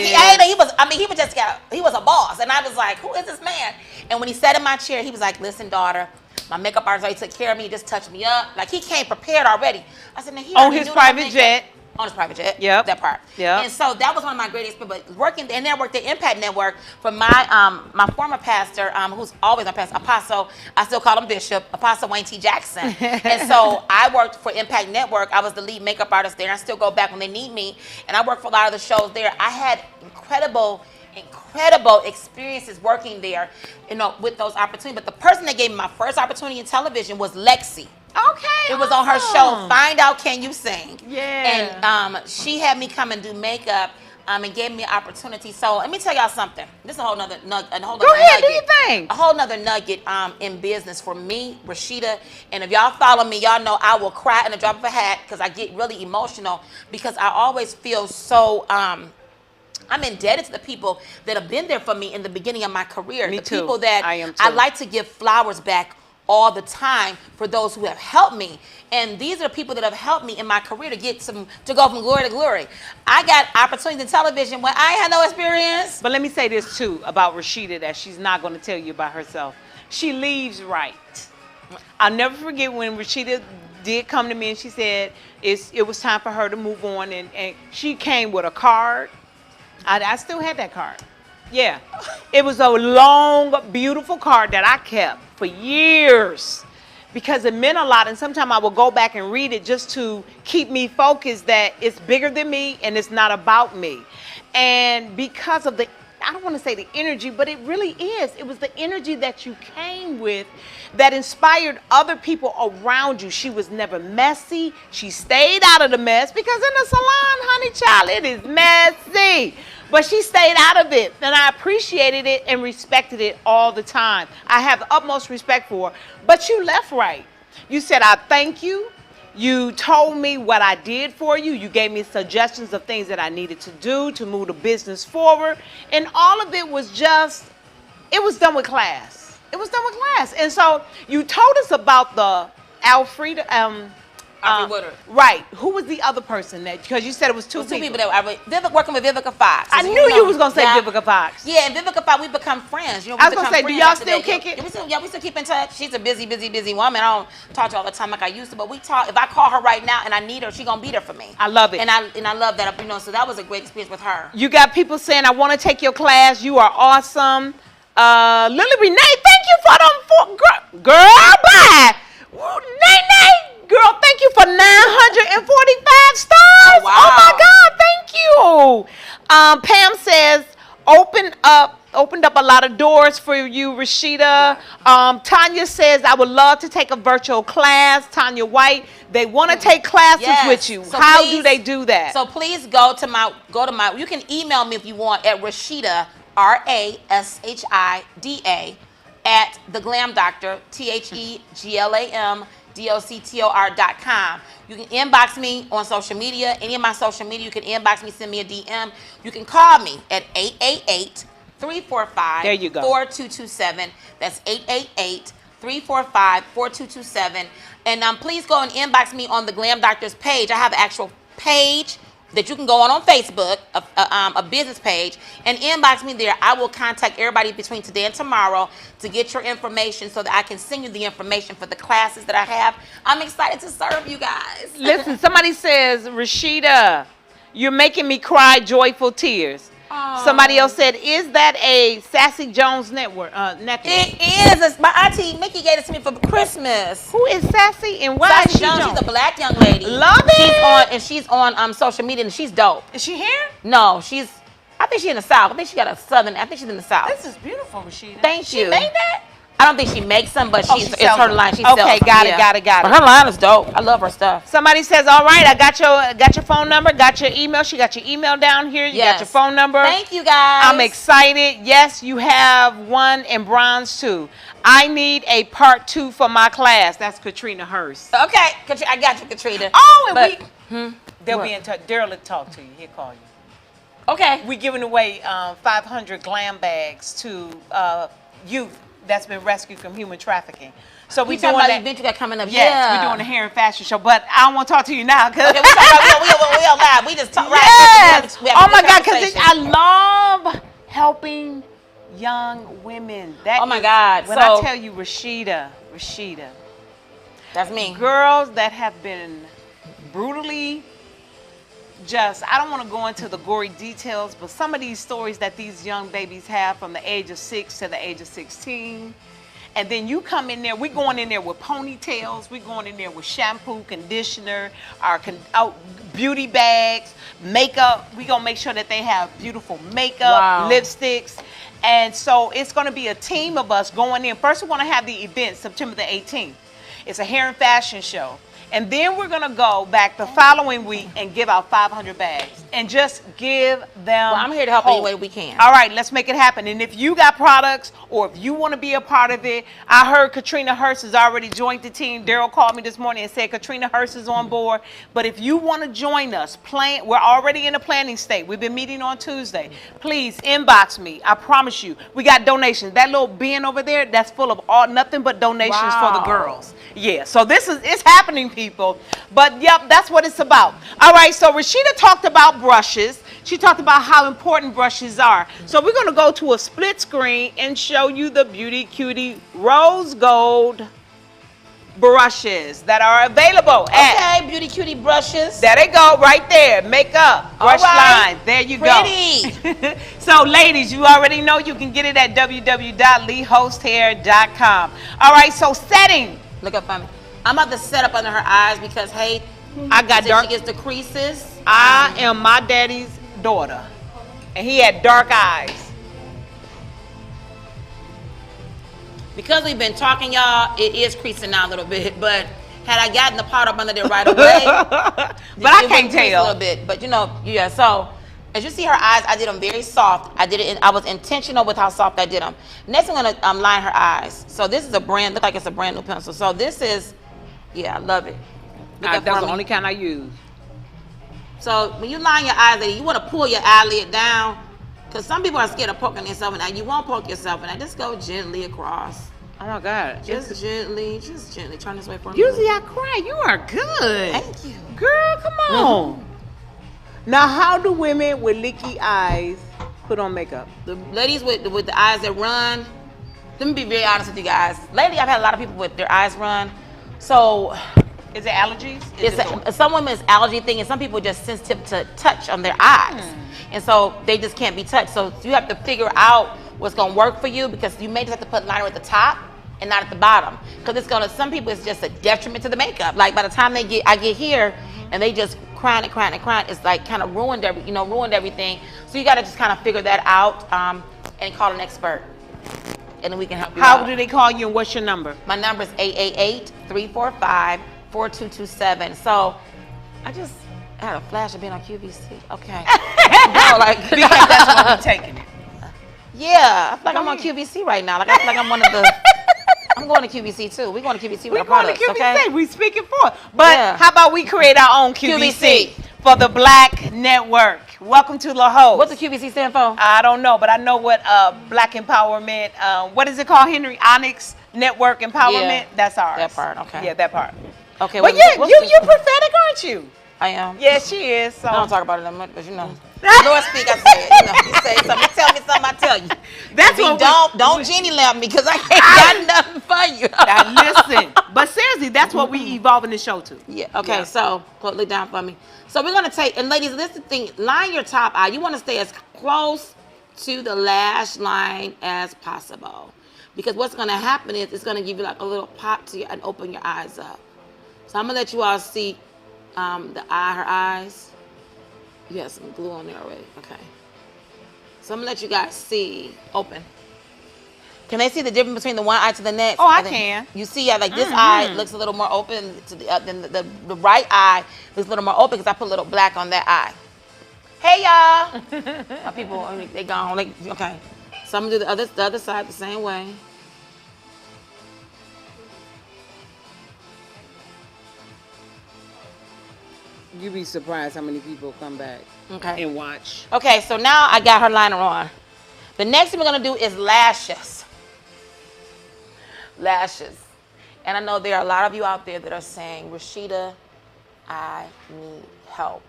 a boss. And I was like, who is this man? And when he sat in my chair, he was like, listen, daughter, my makeup artist already took care of me. He just touched me up. Like, he came prepared already. I said, now, he On his private jet. On his private jet. Yep. That part. Yep. And so that was one of my greatest, but working, and then I worked at Impact Network for my my former pastor, who's always my pastor, Apostle, I still call him Bishop, Apostle Wayne T. Jackson. And so I worked for Impact Network. I was the lead makeup artist there, and I still go back when they need me. And I worked for a lot of the shows there. I had incredible experiences working there, you know, with those opportunities. But the person that gave me my first opportunity in television was Lexi. Okay. It was on her show, Find Out Can You Sing? Yeah. And she had me come and do makeup and gave me an opportunity. So let me tell y'all something. This is a whole nother nugget. Go ahead, do your thing. A whole nother nugget in business for me, Rashida. And if y'all follow me, y'all know I will cry in a drop of a hat because I get really emotional because I always feel so I'm indebted to the people that have been there for me in the beginning of my career. Me the too. people that I am too. I like to give flowers back all the time for those who have helped me. And these are people that have helped me in my career to go from glory to glory. I got opportunities in television when I had no experience. But let me say this too about Rashida that she's not going to tell you about herself. She leaves right. I'll never forget when Rashida did come to me and she said it was time for her to move on, and she came with a card. I still had that card. Yeah. It was a long, beautiful card that I kept for years because it meant a lot. And sometimes I would go back and read it just to keep me focused that it's bigger than me and it's not about me. And because of I don't want to say the energy, but it really is. It was the energy that you came with that inspired other people around you. She was never messy. She stayed out of the mess because in the salon, honey child, it is messy. But she stayed out of it, and I appreciated it and respected it all the time. I have the utmost respect for her. But you left right. You said, I thank you. You told me what I did for you. You gave me suggestions of things that I needed to do to move the business forward. And all of it was it was done with class. It was done with class. And so you told us about the Alfreda, Woodard. Right. Who was the other person because you said it was two people that working with Vivica Fox. I knew you was going to say Vivica Fox. Yeah, and Vivica Fox, we become friends. You know, I was going to say, do y'all still kick it? We still keep in touch. She's a busy woman. I don't talk to her all the time like I used to, but we talk. If I call her right now and I need her, she's going to be there for me. I love it. And I love that, you know, so that was a great experience with her. You got people saying, I want to take your class. You are awesome. Lily Renee, thank you for them. Girl, bye. Nay. Girl, thank you for 945 stars. Oh, wow. Oh my God, thank you. Pam says, opened up a lot of doors for you, Rashida. Tanya says, I would love to take a virtual class. Tanya White, they want to take classes with you. So how do they do that? So please go to my, you can email me if you want at Rashida, RASHIDA, at the Glam Doctor, TheGlamDoctor.com. You can inbox me on social media. Any of my social media, you can inbox me, send me a DM. You can call me at 888-345-4227. That's 888-345-4227. And please go and inbox me on the Glam Doctor's page. I have an actual page that you can go on Facebook, a business page, and inbox me there. I will contact everybody between today and tomorrow to get your information so that I can send you the information for the classes that I have. I'm excited to serve you guys. Listen, somebody says, Rashida, you're making me cry joyful tears. Aww. Somebody else said, is that a Sassy Jones necklace? It is. My auntie Mickey gave it to me for Christmas. Who is Sassy and why Sassy is she Jones? Jones? She's a black young lady. Love it. She's on social media, and she's dope. Is she here? No, I think she's in the South. I think she got a Southern. I think she's in the South. This is beautiful, Rashida. Thank you. She made that? I don't think she makes them, but it's her line. She okay, sells them. got it. But her line is dope. I love her stuff. Somebody says, all right, I got your phone number, got your email. She got your email down here. You got your phone number. Thank you, guys. I'm excited. Yes, you have one in bronze too. I need a part 2 for my class. That's Katrina Hurst. Okay, I got you, Katrina. Oh, and they'll be in touch. Daryl will talk to you. He'll call you. Okay. We're giving away 500 glam bags to youth that's been rescued from human trafficking. So we're doing that event you got coming up. Yes, yeah, we're doing a hair and fashion show, but I don't want to talk to you now because we all live. We just talk yes. right. Oh my God, because I love helping young women. That Oh my God. When So- I tell you, Rashida, That's me. girls that have been brutally I don't want to go into the gory details, but some of these stories that these young babies have from the age of 6 to the age of 16. And then you come in there, we're going in there with ponytails, we're going in there with shampoo, conditioner, our beauty bags, makeup. We're going to make sure that they have beautiful makeup, Wow. lipsticks. And so it's going to be a team of us going in. First, we're going to have the event September the 18th. It's a hair and fashion show. And then we're going to go back the following week and give out 500 bags and just give them Well, I'm here to help any way we can. All right, let's make it happen. And if you got products or if you want to be a part of it, I heard Katrina Hurst has already joined the team. Daryl called me this morning and said Katrina Hurst is on board. But if you want to join us, we're already in the planning state. We've been meeting on Tuesday. Please inbox me. I promise you. We got donations. That little bin over there, that's full of nothing but donations for the Wow. girls. Yeah, so it's happening, people. But yep, that's what it's about. All right, so Rashida talked about brushes. She talked about how important brushes are. So we're going to go to a split screen and show you the Beauty Cutie Rose Gold brushes that are available at. Okay, Beauty Cutie brushes. There they go, right there. Makeup, brush All right. line. There you Pretty. go. So, ladies, you already know you can get it at www.LEHOSTHAIR.com. All right, so setting. Look up for me. I'm about to set up under her eyes because, hey, I got since dark. she gets the creases. I am my daddy's daughter, and he had dark eyes. Because we've been talking, y'all, it is creasing now a little bit, but had I gotten the powder up under there right away, But I can't crease a tell. little bit. But you know, yeah. So as you see her eyes, I did them very soft. I did it. I was intentional with how soft I did them. Next, I'm gonna line her eyes. So this is a brand. Look like it's a brand new pencil. So this is, yeah, I love it. Look up That's for the me. only kind I use. So when you line your eyes, lady, you want to pull your eyelid down, because some people are scared of poking themselves in the eye. You won't poke yourself in the eye. Just go gently across. Oh my God. Just gently. Turn this way for me. Usually I cry. You are good. Thank you. Girl, come on. Now, how do women with leaky eyes put on makeup? The ladies with the eyes that run, let me be very honest with you guys. Lately, I've had a lot of people with their eyes run. So Is it allergies? some women's allergy thing, and some people are just sensitive to touch on their eyes. And so they just can't be touched. So you have to figure out what's going to work for you, because you may just have to put liner at the top and not at the bottom. Because some people, it's just a detriment to the makeup. Like by the time I get here and they just crying, it's like kind of ruined everything. So you got to just kind of figure that out and call an expert. And then we can help you out. How do they call you and what's your number? My number is 888-345-4227. So I just had a flash of being on QVC. Okay. No, like, Because that's what we're taking it. yeah, I feel like I'm on QVC right now. Like I feel like I'm one of the. I'm going to QVC too. We're going to QVC with We're our going to products, QVC. okay? We speaking for it. But Yeah. how about we create our own QVC, for the Black Network? Welcome to LEHOST. What's the QVC stand for? I don't know, but I know what Black Empowerment, what is it called, Henry? Onyx Network Empowerment? Yeah, that's ours. that part, okay. Yeah, that part. Okay, But well, yeah, what's you're prophetic, aren't you? I am. Yeah, she is. So. I don't talk about it that much, but you know. Lord speak, I say it. You know, you say something, tell me something, I tell you. That's If you what don't Genie lamp me, because I ain't got nothing for you. Now, listen, but seriously, that's what we evolving the show to. Yeah, okay, Yeah. so look down for me. So we're gonna take, and ladies, this is the thing, line your top eye. You wanna stay as close to the lash line as possible. Because what's gonna happen is it's gonna give you like a little pop to you and open your eyes up. So I'm gonna let you all see her eyes. You have some glue on there already, okay. So I'm gonna let you guys see, open. Can they see the difference between the one eye to the next? Oh, I can. You see, like this eye looks a little more open to than the right eye looks a little more open because I put a little black on that eye. Hey y'all, my people, they gone. Okay, so I'm gonna do the other side the same way. You'd be surprised how many people come back Okay. and watch. Okay, so now I got her liner on. The next thing we're gonna do is lashes. Lashes. And I know there are a lot of you out there that are saying, Rashida, I need help.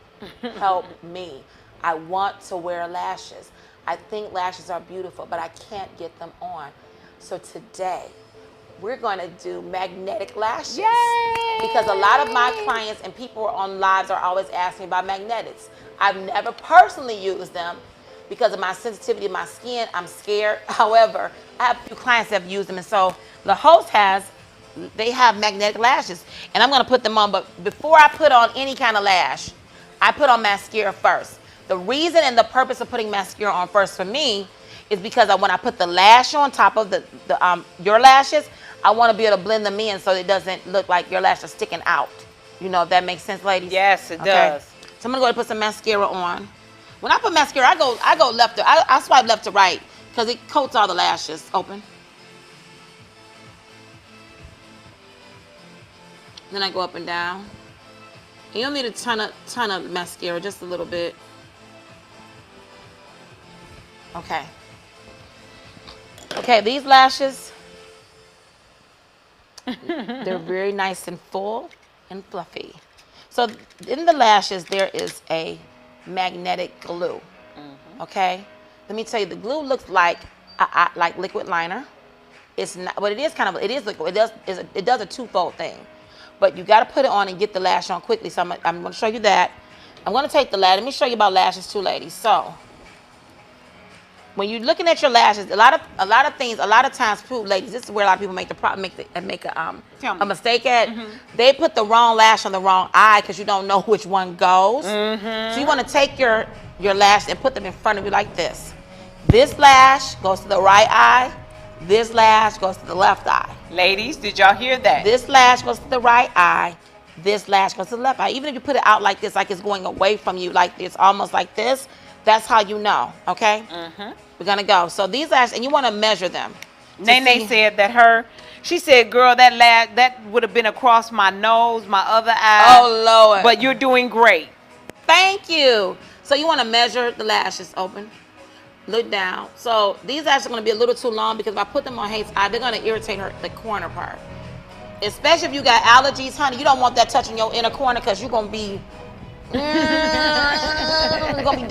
Help me. I want to wear lashes. I think lashes are beautiful, but I can't get them on. So today, we're going to do magnetic lashes. Yay! Because a lot of my clients and people on lives are always asking about magnetics. I've never personally used them because of my sensitivity to my skin. I'm scared. However, I have a few clients that have used them, and so the host they have magnetic lashes, and I'm going to put them on. But before I put on any kind of lash, I put on mascara first. The reason and the purpose of putting mascara on first for me is because when I put the lash on top of your lashes, I want to be able to blend them in so it doesn't look like your lashes are sticking out. You know, if that makes sense, ladies? Yes, it does. So I'm going to go ahead and put some mascara on. When I put mascara, I go left to, I swipe left to right because it coats all the lashes. Open. Then I go up and down. And you don't need a ton of mascara, just a little bit. Okay. Okay, these lashes, they're very nice and full and fluffy. So in the lashes, there is a magnetic glue. Okay? Let me tell you, the glue looks like liquid liner. It's not, but it is kind of, it is liquid. It does a twofold thing. But you got to put it on and get the lash on quickly. So I'm going to show you that. I'm going to take the lash. Let me show you about lashes too, ladies. So when you're looking at your lashes, a lot of times, too, ladies, this is where a lot of people make a mistake at. They put the wrong lash on the wrong eye because you don't know which one goes. So you want to take your lash and put them in front of you like this. This lash goes to the right eye. This lash goes to the left eye. Ladies, did y'all hear that? This lash goes to the right eye. This lash goes to the left eye. Even if you put it out like this, like it's going away from you, like it's almost like this, that's how you know, okay? We're going to go. So these lashes, and you want to measure them. Nene said that she said, girl, that would have been across my nose, my other eye. Oh, Lord. But you're doing great. Thank you. So you want to measure the lashes. Open. Look down. So these lashes are going to be a little too long because if I put them on Hate's eye, they're going to irritate the corner part. Especially if you got allergies, honey. You don't want that touching your inner corner because you're going to be doing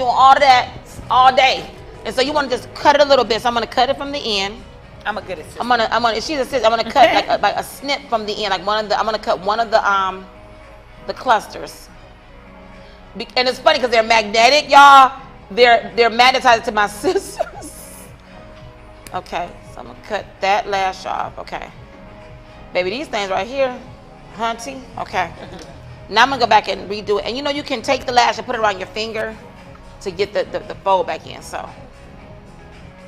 all of that all day. And so you want to just cut it a little bit. So I'm going to cut it from the end. I'm a good assistant. She's assistant. I'm gonna cut like a snip from the end, like I'm gonna cut one of the clusters. And it's funny because they're magnetic, y'all. They're magnetized to my scissors. Okay, so I'm gonna cut that lash off. Okay, baby, these things right here, hunty. Okay, now I'm gonna go back and redo it. And you know you can take the lash and put it around your finger to get the fold back in. So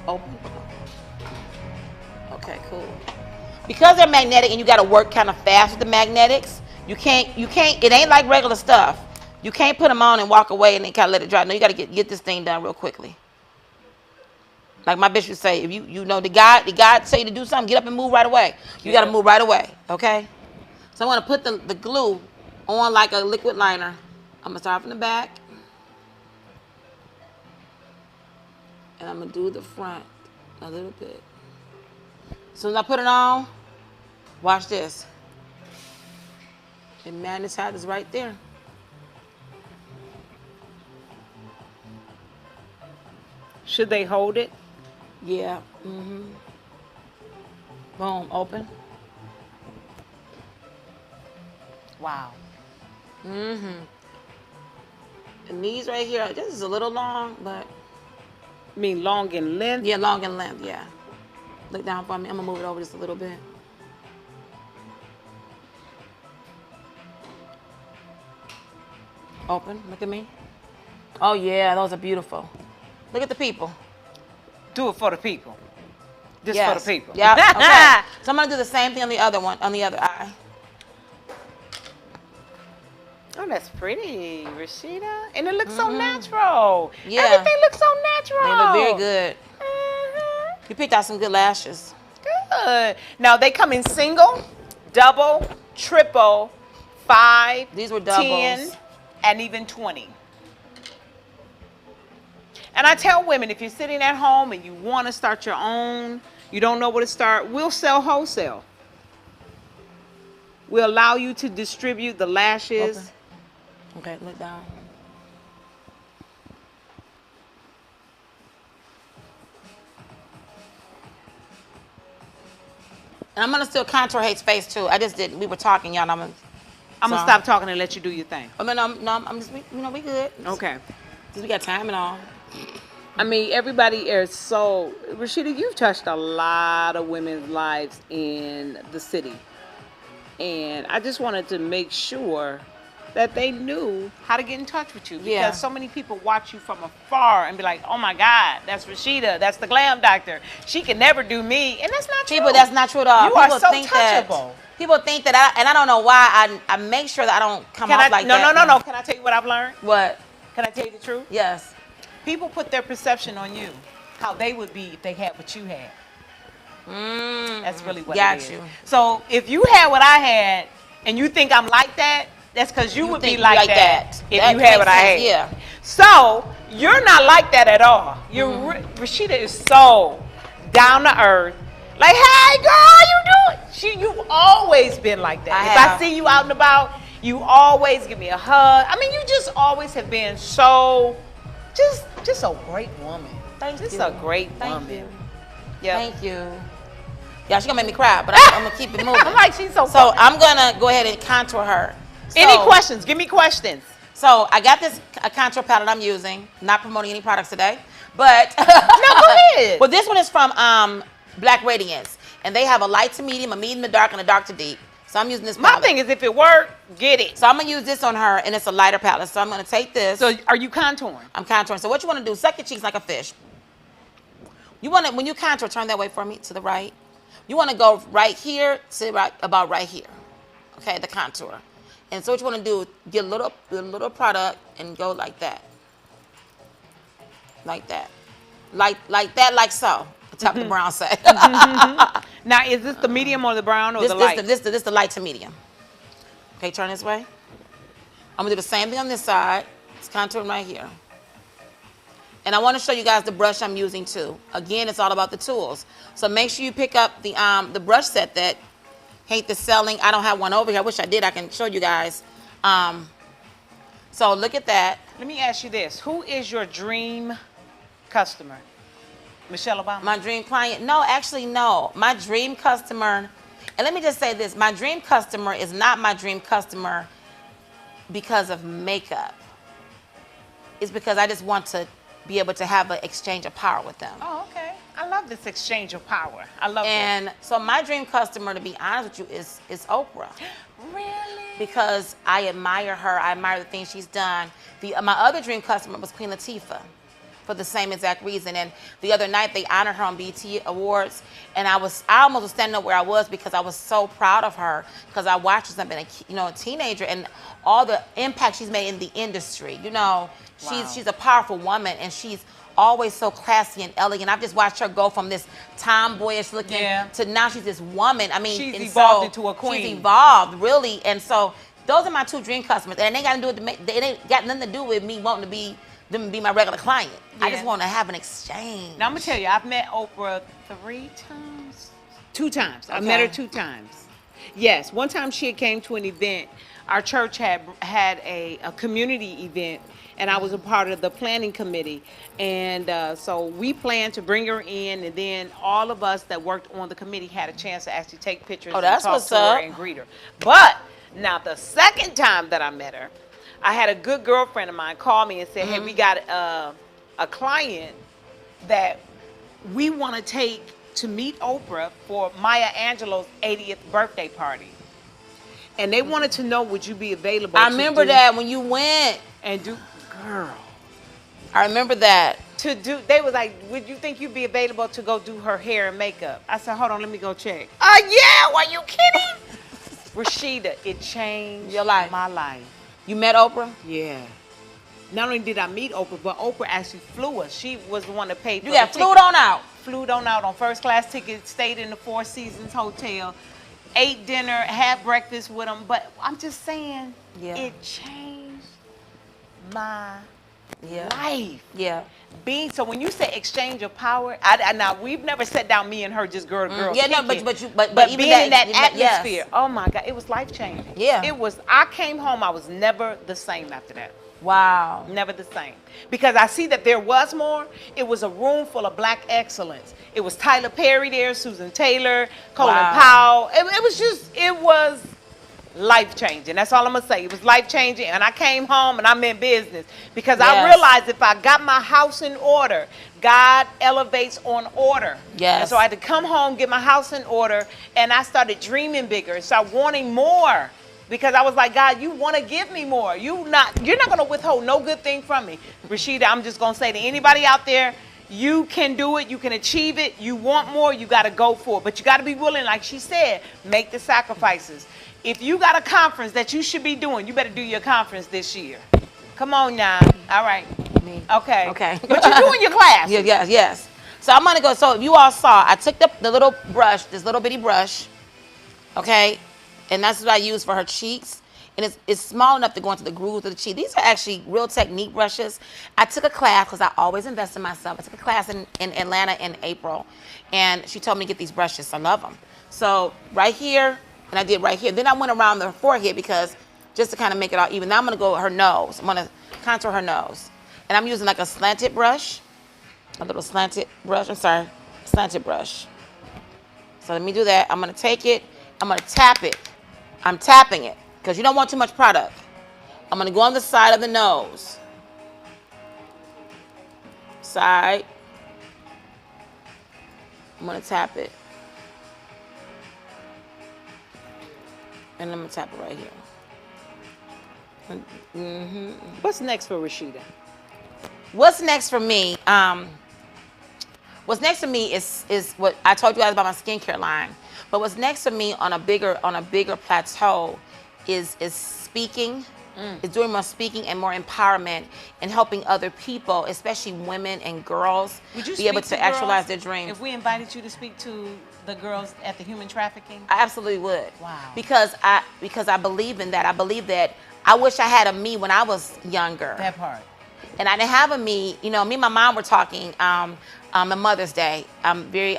open. Okay, cool. Because they're magnetic and you gotta work kind of fast with the magnetics, you can't, it ain't like regular stuff. You can't put them on and walk away and then kind of let it dry. No, you gotta get this thing done real quickly. Like my bishop would say, if you know the God say to do something, get up and move right away. You gotta move right away, okay? So I'm gonna put the glue on like a liquid liner. I'm gonna start from the back. And I'm gonna do the front a little bit. As soon as I put it on, watch this. It magnetizes right there. Should they hold it? Yeah. Boom, open. Wow. And these right here, this is a little long, but. You mean long in length? Yeah, long in length, yeah. Look down for me. I'm gonna move it over just a little bit. Open, look at me. Oh yeah, those are beautiful. Look at the people. Do it for the people. This Yes. for the people. Yeah, okay. So I'm gonna do the same thing on the other one, on the other eye. Oh, that's pretty, Rashida. And it looks so natural. Yeah. Everything looks so natural. They look very good. You picked out some good lashes. Good. Now, they come in single, double, triple, 5, These were doubles. 10, and even 20. And I tell women, if you're sitting at home and you want to start your own, you don't know where to start, we'll sell wholesale. We'll allow you to distribute the lashes. Okay, look down. And I'm gonna still contour Hate's face too. I just didn't. We were talking, y'all. And I'm gonna stop talking and let you do your thing. I mean, no, I'm just, we good. Okay. We got time and all. I mean, everybody is so. Rashida, you've touched a lot of women's lives in the city. And I just wanted to make sure that they knew how to get in touch with you. Because so many people watch you from afar and be like, oh my God, that's Rashida. That's the glam doctor. She can never do me. And that's not true. People, that's not true at all. You People are so think touchable. People think that, and I don't know why, I make sure that I don't come off like that. No. Can I tell you what I've learned? What? Can I tell you the truth? Yes. People put their perception on you, how they would be if they had what you had. That's really what it is. Got you. So if you had what I had and you think I'm like that, that's because you would be like that if you had what I had. Yeah. So you're not like that at all. Rashida is so down to earth. Like, hey girl, you doing? You've always been like that. If I see you out and about, you always give me a hug. I mean, you just always have been so, just a great woman. Thank you. Just a great woman. Thank you. Yeah. Thank you. Yeah, she's gonna make me cry, but I'm gonna keep it moving. I'm like, she's so So I'm gonna go ahead and contour her. Any questions? Give me questions. So I got this contour palette I'm using. Not promoting any products today, but no, go ahead. Well, this one is from Black Radiance, and they have a light to medium, a medium to dark, and a dark to deep. So I'm using this palette. My thing is, if it works, get it. So I'm gonna use this on her, and it's a lighter palette. So I'm gonna take this. So are you contouring? I'm contouring. So what you want to do? Suck your cheeks like a fish. You want to, when you contour, turn that way for me to the right. You want to go right here to about right here. Okay, the contour. And so what you want to do, get a little product and go like that. Like that. Like that, like so. The top of the brown side. Now, is this the medium or the brown or the light? This the light to medium. Okay, turn this way. I'm going to do the same thing on this side. It's contouring right here. And I want to show you guys the brush I'm using too. Again, it's all about the tools. So make sure you pick up the brush set that Hate the selling. I don't have one over here. I wish I did. I can show you guys. So look at that. Let me ask you this. Who is your dream customer? Michelle Obama? My dream client? No, actually, no. My dream customer, and let me just say this. My dream customer is not my dream customer because of makeup. It's because I just want to be able to have an exchange of power with them. Oh, okay. I love this exchange of power. I love it. And so my dream customer, to be honest with you, is Oprah. Really? Because I admire her. I admire the things she's done. My other dream customer was Queen Latifah for the same exact reason. And the other night they honored her on BET Awards, and I almost was standing up where I was because I was so proud of her because I watched her since I've been a teenager and all the impact she's made in the industry. You know, she's a powerful woman, and she's always so classy and elegant. I've just watched her go from this tomboyish looking to now she's this woman. I mean, she's evolved into a queen. She's evolved, really. And so those are my two dream customers, and they ain't got nothing to do with me wanting to be them to be my regular client. I just want to have an exchange. Now I'm gonna tell you, I've met Oprah 2 times. I met her 2 times. Yes, one time she came to an event. Our church had a community event, and I was a part of the planning committee. And so we planned to bring her in, and then all of us that worked on the committee had a chance to actually take pictures and talk to her and greet her. But now the second time that I met her, I had a good girlfriend of mine call me and said, hey, we got a client that we want to take to meet Oprah for Maya Angelou's 80th birthday party. And they wanted to know, would you be available? I remember that when you went. And girl. I remember that. They was like, would you think you'd be available to go do her hair and makeup? I said, hold on, let me go check. Yeah, were you kidding? Rashida, it changed your life. My life. You met Oprah? Yeah. Not only did I meet Oprah, but Oprah actually flew us. She was the one that paid for You got flew on out. Flew on out on first class tickets, stayed in the Four Seasons Hotel, ate dinner, had breakfast with them. But I'm just saying, it changed my life. Yeah. So when you say exchange of power, now we've never sat down, me and her, just girl to girl. Yeah, no, but even being in that atmosphere, oh my God, it was life changing. Yeah. It was. I came home, I was never the same after that. Wow. Never the same. Because I see that there was more. It was a room full of black excellence. It was Tyler Perry there, Susan Taylor, Colin Powell. It was life-changing. That's all I'm going to say. It was life-changing. And I came home and I'm in business. Because I Yes. realized if I got my house in order, God elevates on order. Yes. And so I had to come home, get my house in order, and I started dreaming bigger, start wanting more. Because I was like, God, you want to give me more. You're not going to withhold no good thing from me. Rashida, I'm just going to say to anybody out there, you can do it. You can achieve it. You want more. You got to go for it. But you got to be willing, like she said, make the sacrifices. If you got a conference that you should be doing, you better do your conference this year. Come on now. All right. Me. Okay. Okay. But you're doing your class. Yes. So I'm gonna go. So if you all saw, I took the little brush, this little bitty brush, okay, and that's what I use for her cheeks. And it's small enough to go into the grooves of the cheek. These are actually Real Technique brushes. I took a class because I always invest in myself. I took a class in Atlanta in April, and she told me to get these brushes. I love them. So right here, and I did right here. Then I went around the forehead because just to kind of make it all even. Now I'm gonna go her nose. I'm gonna contour her nose, and I'm using like a slanted brush, a little slanted brush. I'm sorry, slanted brush. So let me do that. I'm gonna take it. I'm gonna tap it. I'm tapping it. Because you don't want too much product. I'm going to go on the side of the nose. Side. I'm going to tap it. And I'm going to tap it right here. Mm-hmm. What's next for Rashida? What's next for me? What's next for me is what I told you guys about my skincare line. But what's next for me on a bigger plateau is speaking, is doing more speaking and more empowerment and helping other people, especially women and girls, be able to actualize their dreams. If we invited you to speak to the girls at the human trafficking? I absolutely would. Wow. Because I believe in that. I believe that I wish I had a me when I was younger. That part. And I didn't have a me. You know, me and my mom were talking on Mother's Day. Very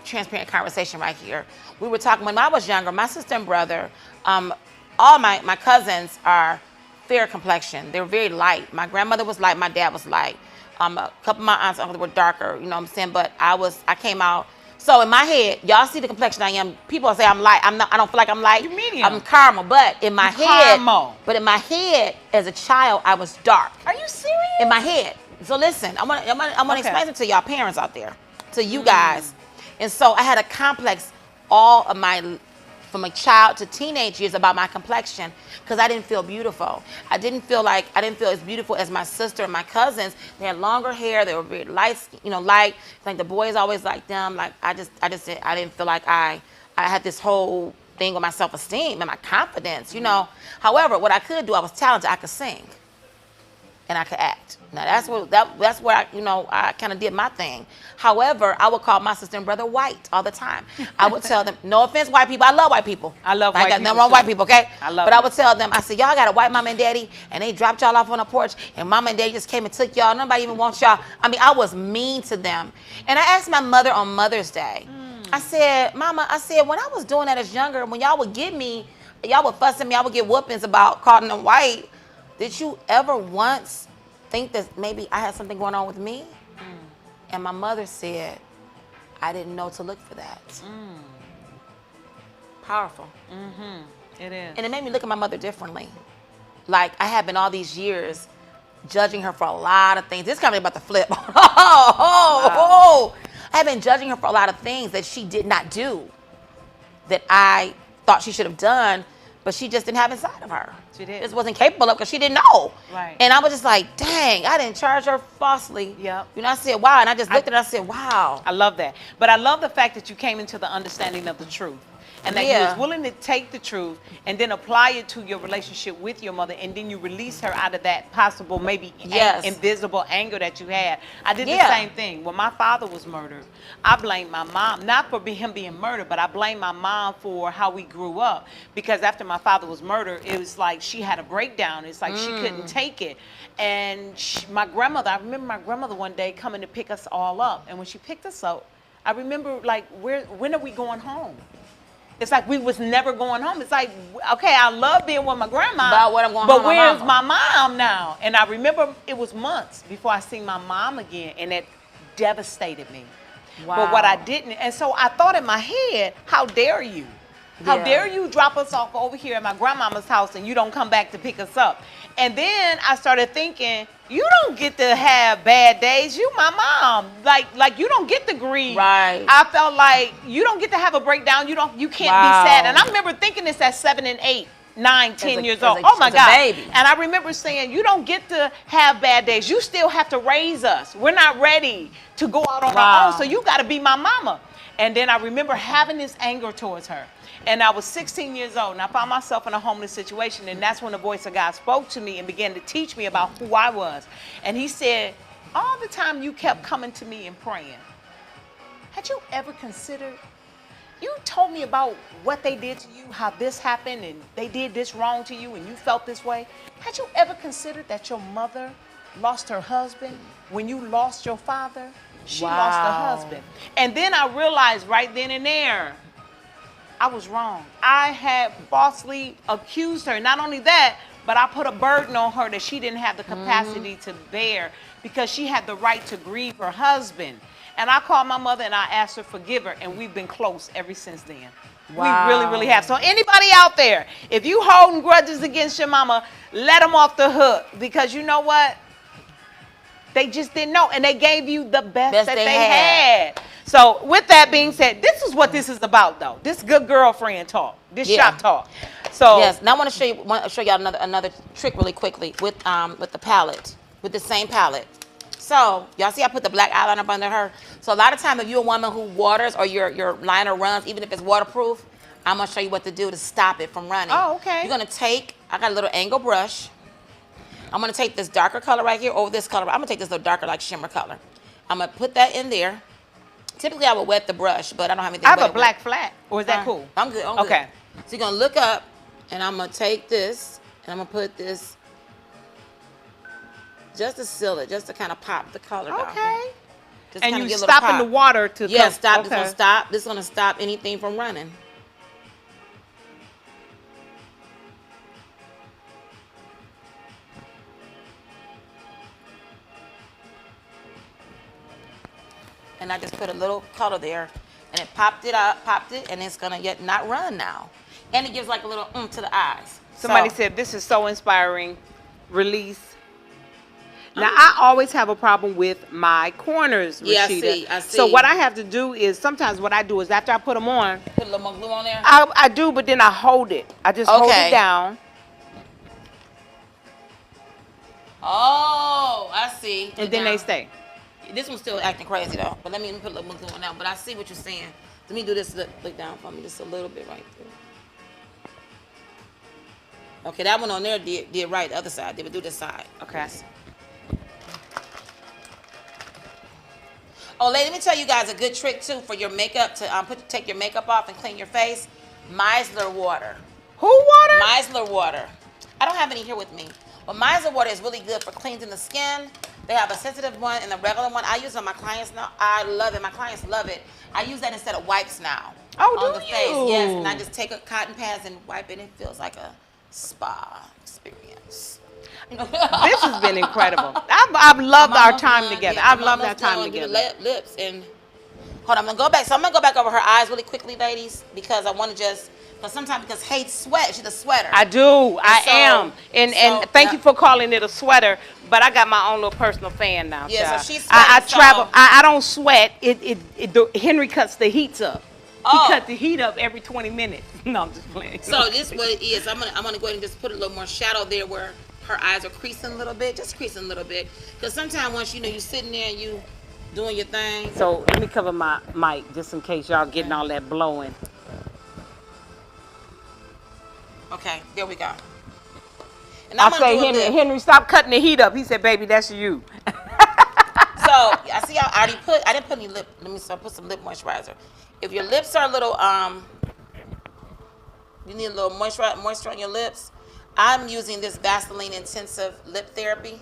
transparent conversation right here. We were talking when I was younger, my sister and brother, all my cousins are fair complexion. They were very light. My grandmother was light. My dad was light. A couple of my aunts and uncles were darker. You know what I'm saying? But I came out. So in my head, y'all see the complexion I am. People say I'm light. I'm not. I don't feel like I'm light. You're medium. I'm caramel. But in my head, caramel. But in my head, as a child, I was dark. Are you serious? In my head. So listen, I'm gonna explain it to y'all parents out there, to you guys. And so I had a complex all of my, from a child to teenage years, about my complexion, because I didn't feel beautiful. I didn't feel as beautiful as my sister and my cousins. They had longer hair. They were very light, light. Like the boys always liked them. Like I didn't feel like I had this whole thing with my self-esteem and my confidence. However, what I could do, I was talented. I could sing. And I could act. Now that's where I kind of did my thing. However, I would call my sister and brother white all the time. I would tell them, no offense, white people. I love white people. I love white people. I got nothing wrong with white people, okay? I love But I would tell them, I said, y'all got a white mom and daddy, and they dropped y'all off on a porch, and mom and daddy just came and took y'all. Nobody even wants y'all. I mean, I was mean to them. And I asked my mother on Mother's Day. I said, Mama, when I was doing that as younger, when y'all would get me, y'all would fuss at me, I would get whoopings about calling them white. Did you ever once think that maybe I had something going on with me? And my mother said, I didn't know to look for that. Powerful. It is. And it made me look at my mother differently. Like I have been all these years judging her for a lot of things. This company about to flip. I have been judging her for a lot of things that she did not do, that I thought she should have done, but she just didn't have inside of her. She did. Just wasn't capable of, because she didn't know. Right. And I was just like, dang, I didn't charge her falsely. Yep. I said, wow. And I just looked at her and I said, wow. I love that. But I love the fact that you came into the understanding of the truth. And that you was willing to take the truth and then apply it to your relationship with your mother, and then you release her out of that possible, maybe invisible anger that you had. I did the same thing. When my father was murdered, I blamed my mom, not for him being murdered, but I blamed my mom for how we grew up. Because after my father was murdered, it was like she had a breakdown. It's like she couldn't take it. And my grandmother, I remember my grandmother one day coming to pick us all up. And when she picked us up, I remember like, when are we going home? It's like we was never going home. It's like, okay, I love being with my grandma, But when I'm going but home, my where's mama? my mom now? And I remember it was months before I seen my mom again, and it devastated me. But what I didn't, and so I thought in my head, how dare you? How Yeah. dare you drop us off over here at my grandmama's house and you don't come back to pick us up? And then I started thinking, you don't get to have bad days. You my mom. Like you don't get to grieve. Right. I felt like you don't get to have a breakdown. You can't Wow. be sad. And I remember thinking this at 7 and 8, 9, 10 years old. as Oh my a God. baby. And I remember saying, you don't get to have bad days. You still have to raise us. We're not ready to go out on our own. So you got to be my mama. And then I remember having this anger towards her. And I was 16 years old, and I found myself in a homeless situation, and that's when the voice of God spoke to me and began to teach me about who I was. And he said, all the time you kept coming to me and praying, had you ever considered, you told me about what they did to you, how this happened, and they did this wrong to you, and you felt this way. Had you ever considered that your mother lost her husband when you lost your father? She lost her husband. And then I realized right then and there, I was wrong. I had falsely accused her. Not only that, but I put a burden on her that she didn't have the capacity to bear because she had the right to grieve her husband. And I called my mother and I asked her to forgive her, and we've been close ever since then. Wow. We really, really have. So anybody out there, if you holding grudges against your mama, let them off the hook, because you know what? They just didn't know, and they gave you the best that they had. So with that being said, this is what this is about, though. This good girlfriend talk, this shop talk. So yes, now I want to show y'all another trick really quickly with the palette, with the same palette. So y'all see I put the black eyeliner up under her. So a lot of time if you're a woman who waters or your liner runs, even if it's waterproof, I'm gonna show you what to do to stop it from running. Oh, okay. You're gonna take, I got a little angle brush. I'm gonna take this darker color right here over this color. I'm gonna take this little darker like shimmer color. I'm gonna put that in there. Typically I would wet the brush, but I don't have anything. I have a black flat, or is that cool? I'm good. I'm okay. Good. So you're gonna look up, and I'm gonna take this, and I'm gonna put this just to seal it, just to kind of pop the color down. Okay. Just and kinda you get a little stopping pop. the water to yeah, come. stop. Okay. This gonna stop. This gonna stop anything from running. And I just put a little color there, and it popped it, and it's gonna yet not run now. And it gives like a little to the eyes. Somebody said, this is so inspiring. Release. Now, I always have a problem with my corners, Rashida. Yeah, I see. So what I have to do is, sometimes what I do is after I put them on, Put a little more glue on there? I do, but then I hold it. I just hold it down. Oh, I see. And then they stay. This one's still acting crazy though. But let me put a little more glue on now. But I see what you're saying. Let me do this. Look down for me just a little bit right there. Okay, that one on there did right. The other side. They would do this side. Okay. Oh, let me tell you guys a good trick too for your makeup to take your makeup off and clean your face. Micellar water. Who water? Micellar water. I don't have any here with me, but micellar water is really good for cleansing the skin. They have a sensitive one and a regular one. I use it on my clients now. I love it. My clients love it. I use that instead of wipes now. Oh, on do the you? face. Yes, and I just take a cotton pads and wipe it. It feels like a spa experience. This has been incredible. I've loved our time together. Yeah, I've loved our time together. Lips and hold on, I'm gonna go back. So I'm gonna go back over her eyes really quickly, ladies, because I want to just because Hayes sweat. She's a sweater. I do. I am. And thank you for calling it a sweater. But I got my own little personal fan now. Yeah, child. so she's I sweating, travel. so- I don't sweat. Henry cuts the heats up. Oh. He cut the heat up every 20 minutes. No, I'm just playing. So this is what it is. I'm gonna go ahead and just put a little more shadow there where her eyes are creasing a little bit, just creasing a little bit. Because sometimes once you sitting there and you doing your thing. So let me cover my mic just in case y'all getting all that blowing. Okay, there we go. And I say, Henry, stop cutting the heat up. He said, baby, that's you. So I see I didn't put any lip. I put some lip moisturizer. If your lips are a little you need a little moisture on your lips. I'm using this Vaseline Intensive Lip Therapy.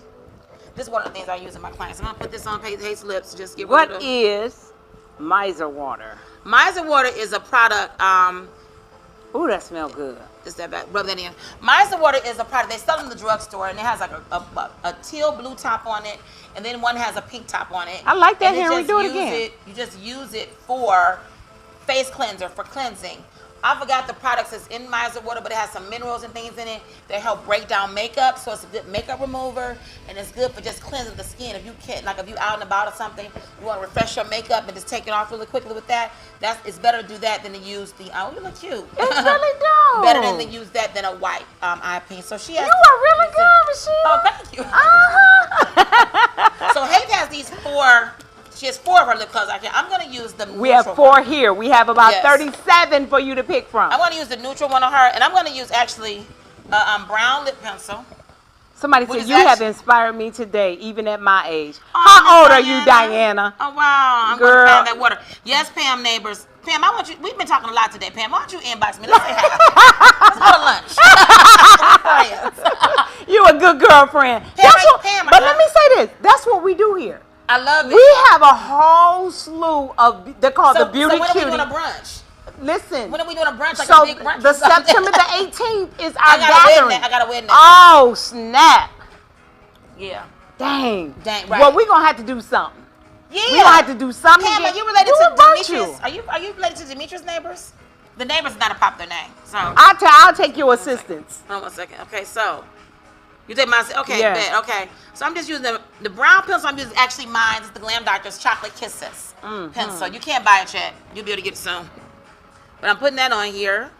This is one of the things I use in my clients. I'm gonna put this on Hayes' lips. Just give Is micellar water? Micellar water is a product Ooh, that smells good. Just that back, rub that in. Eyeshadow water is a product they sell in the drugstore, and it has like a teal blue top on it, and then one has a pink top on it. I like that, and Henry. Do it again. You just use it for face cleanser, for cleansing. I forgot the products that's in Eyeshadow water, but it has some minerals and things in it that help break down makeup. So it's a good makeup remover, and it's good for just cleansing the skin. If you can't, like if you out and about or something, you want to refresh your makeup and just take it off really quickly with that. It's better to do that than to use the. Oh, you look cute. It's really dope. Better than to use that than a white eye paint. So she has. You are really good, Rashida. Oh, thank you. So Hayden has these 4. She has 4 of her lip colors. I'm going to use the neutral. We have 4 one. here. We have about Yes. 37 for you to pick from. I'm going to use the neutral one on her, and I'm going to use actually brown lip pencil. Somebody Which said is you have actually- inspired me today, even at my age. Oh, How old are Diana. you, Diana? Oh wow, I'm Girl. going to find that water. Yes, Pam neighbors. Pam, I want you. We've been talking a lot today, Pam. Why don't you inbox me? Let's say hi. Let's go to lunch. You a good girlfriend. Pam, But let me say this. That's what we do here. I love it. We have a whole slew of, they're called the beauty so when cutie. are we doing a brunch? Listen. When are we doing a brunch? Like So a big brunch? the or something? September the 18th is our I got gathering. I got a wedding. Oh, snap. Yeah. Dang. Right. Well, we're going to have to do something. Yeah. We're going to have to do something. Pam, to are you related Who to about Demetrius? Are you related to Demetrius' neighbors? The neighbors is not a popular name. So I'll take your assistance. hold on 1 second. Okay, so you take my okay, Yeah. bet, okay. So I'm just using the brown pencil I'm using is actually mine. It's the Glam Doctor's Chocolate Kisses pencil. You can't buy it yet. You'll be able to get it soon. But I'm putting that on here.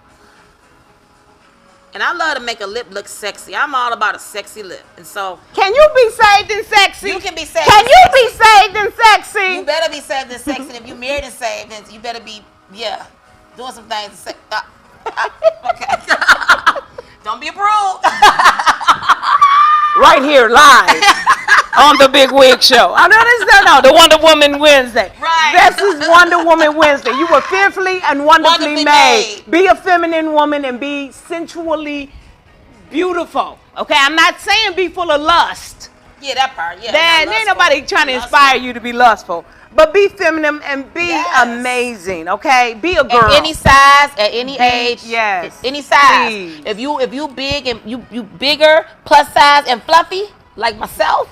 And I love to make a lip look sexy. I'm all about a sexy lip. And so Can you be saved and sexy? you can be saved. Can and you sexy. be saved and sexy? You better be saved and sexy. And if you married and saved, then you better be, doing some things to say. Okay. Don't be a prude. Right here, live on the Big Wig Show. I know this. No, the Wonder Woman Wednesday. Right. This is Wonder Woman Wednesday. You were fearfully and wonderfully made. Be a feminine woman and be sensually beautiful. Okay, I'm not saying be full of lust. Yeah, that part. Yeah. Then ain't nobody trying to inspire you to be lustful. But be feminine and be amazing, okay? Be a girl. At any size, at any age, yes. any size. Please. If you big and you bigger, plus size and fluffy, like myself,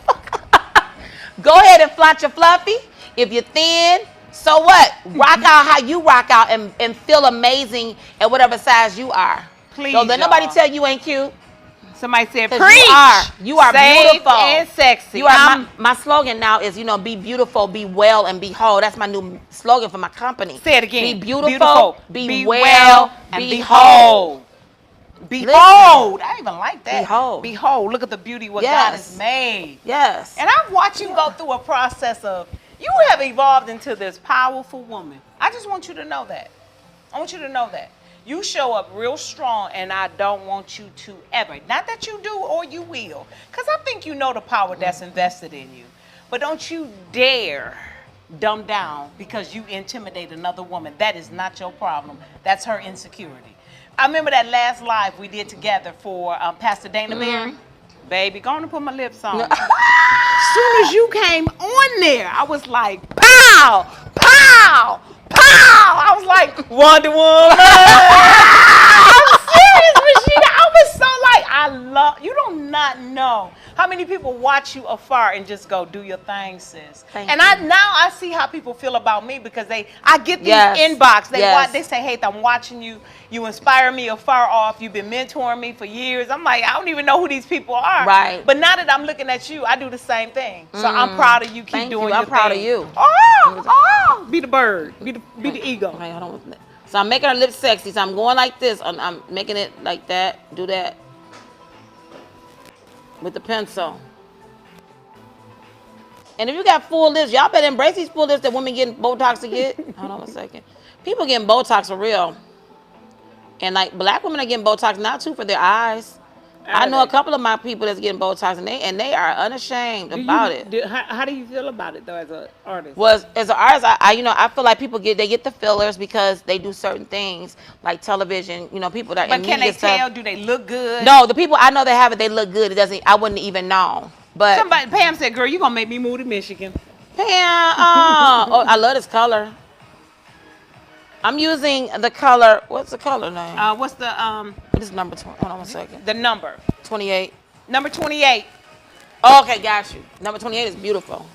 go ahead and flaunt your fluffy. If you're thin, so what? Rock out how you rock out and feel amazing at whatever size you are. Please, Don't let nobody y'all. tell you ain't cute. Somebody said, 'Cause preach. You are Saved beautiful and sexy. You are my slogan now is, be beautiful, be well, and be whole. That's my new slogan for my company. Say it again. Be beautiful, be well, and be whole. Behold. I even like that. Behold. Behold. Look at the beauty what God Yes. has made. Yes. And I've watched you go through a process of, you have evolved into this powerful woman. I just want you to know that. I want you to know that. You show up real strong, and I don't want you to ever, not that you do or you will, because I think you know the power that's invested in you, but don't you dare dumb down because you intimidate another woman. That is not your problem. That's her insecurity. I remember that last live we did together for Pastor Dana Bear. Baby, go on and put my lips on. As soon as you came on there, I was like, pow, pow, pow. I was like, Wonder Woman. I'm serious, Rashida. I was so like, you do not know how many people watch you afar and just go, do your thing, sis. Thank and you. now I see how people feel about me because I get these Yes. inbox. They Yes. they say, hey, I'm watching you. You inspire me afar off. You've been mentoring me for years. I'm like, I don't even know who these people are. Right. But now that I'm looking at you, I do the same thing. So I'm proud of you. Keep Thank doing you. your I'm proud thing. of you. Oh, be the bird. Be the eagle. Okay, hold on. So I'm making her lips sexy. So I'm going like this. I'm making it like that. Do that with the pencil. And if you got full lips, y'all better embrace these full lips that women getting Botox to get. Hold on 1 second. People getting Botox for real. And like black women are getting Botox now too for their eyes. I know a couple of my people that's getting Botox and they are unashamed about it. How do you feel about it though as an artist? Was as an artist, I feel like people get the fillers because they do certain things like television. People that. But in can they media stuff. tell? Do they look good? No, the people I know that have it, they look good. It doesn't. I wouldn't even know. But Pam said, "Girl, you gonna make me move to Michigan." Pam, I love this color. I'm using the color. What's the color name? What's the What is number 20? Hold on 1 second. the number? 28. Number 28. Okay, got you. Number 28 is beautiful.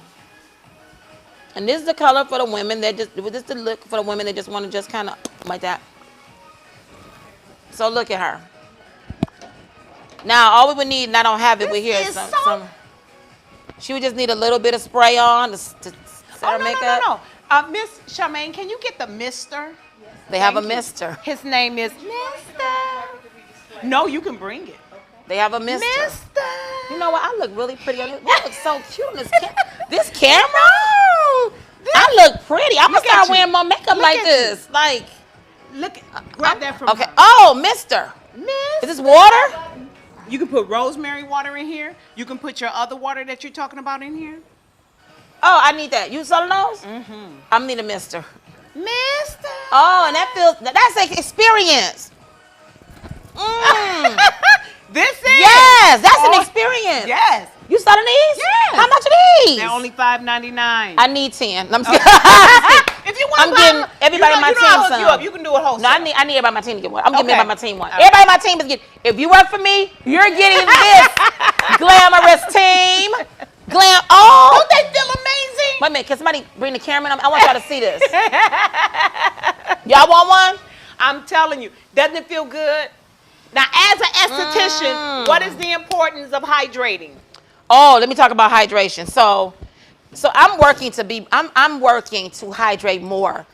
And this is the color for the women that just, this is the look for the women that just want to just kind of like that. So look at her. Now, all we would need, and I don't have it with here, Is she would just need a little bit of spray on to set her makeup. No. Miss Charmaine, can you get the mister? They have a Thank you. mister. His name is Mister. No, you can bring it. They have a mister. Mister. You know what? I look really pretty on this. I look so cute on this camera. This camera? I look pretty. I'm going to start wearing more makeup like this. Like, look, grab that from okay. her. Oh, mister. Mister. Is this water? You can put rosemary water in here. You can put your other water that you're talking about in here. Oh, I need that. You selling those? Mm-hmm. I need a mister. Mister. Oh, and that's an experience. This is. Yes, that's an experience. Yes. You selling these? Yes. How much are these? They're only $5.99. I need 10. I'm just If you want I'm getting everybody on my team I'll hook some. you up. You can do a wholesale. No, I need everybody on my team to get one. I'm getting Okay. everybody on my team one. All right. Everybody on my team is getting. If you work for me, you're getting this glamorous team. Oh, Don't they feel amazing? wait a minute. Can somebody bring the camera in? I want y'all to see this. Y'all want one? I'm telling you, doesn't it feel good? Now, as an esthetician, what is the importance of hydrating? Oh, let me talk about hydration. So I'm working to hydrate more.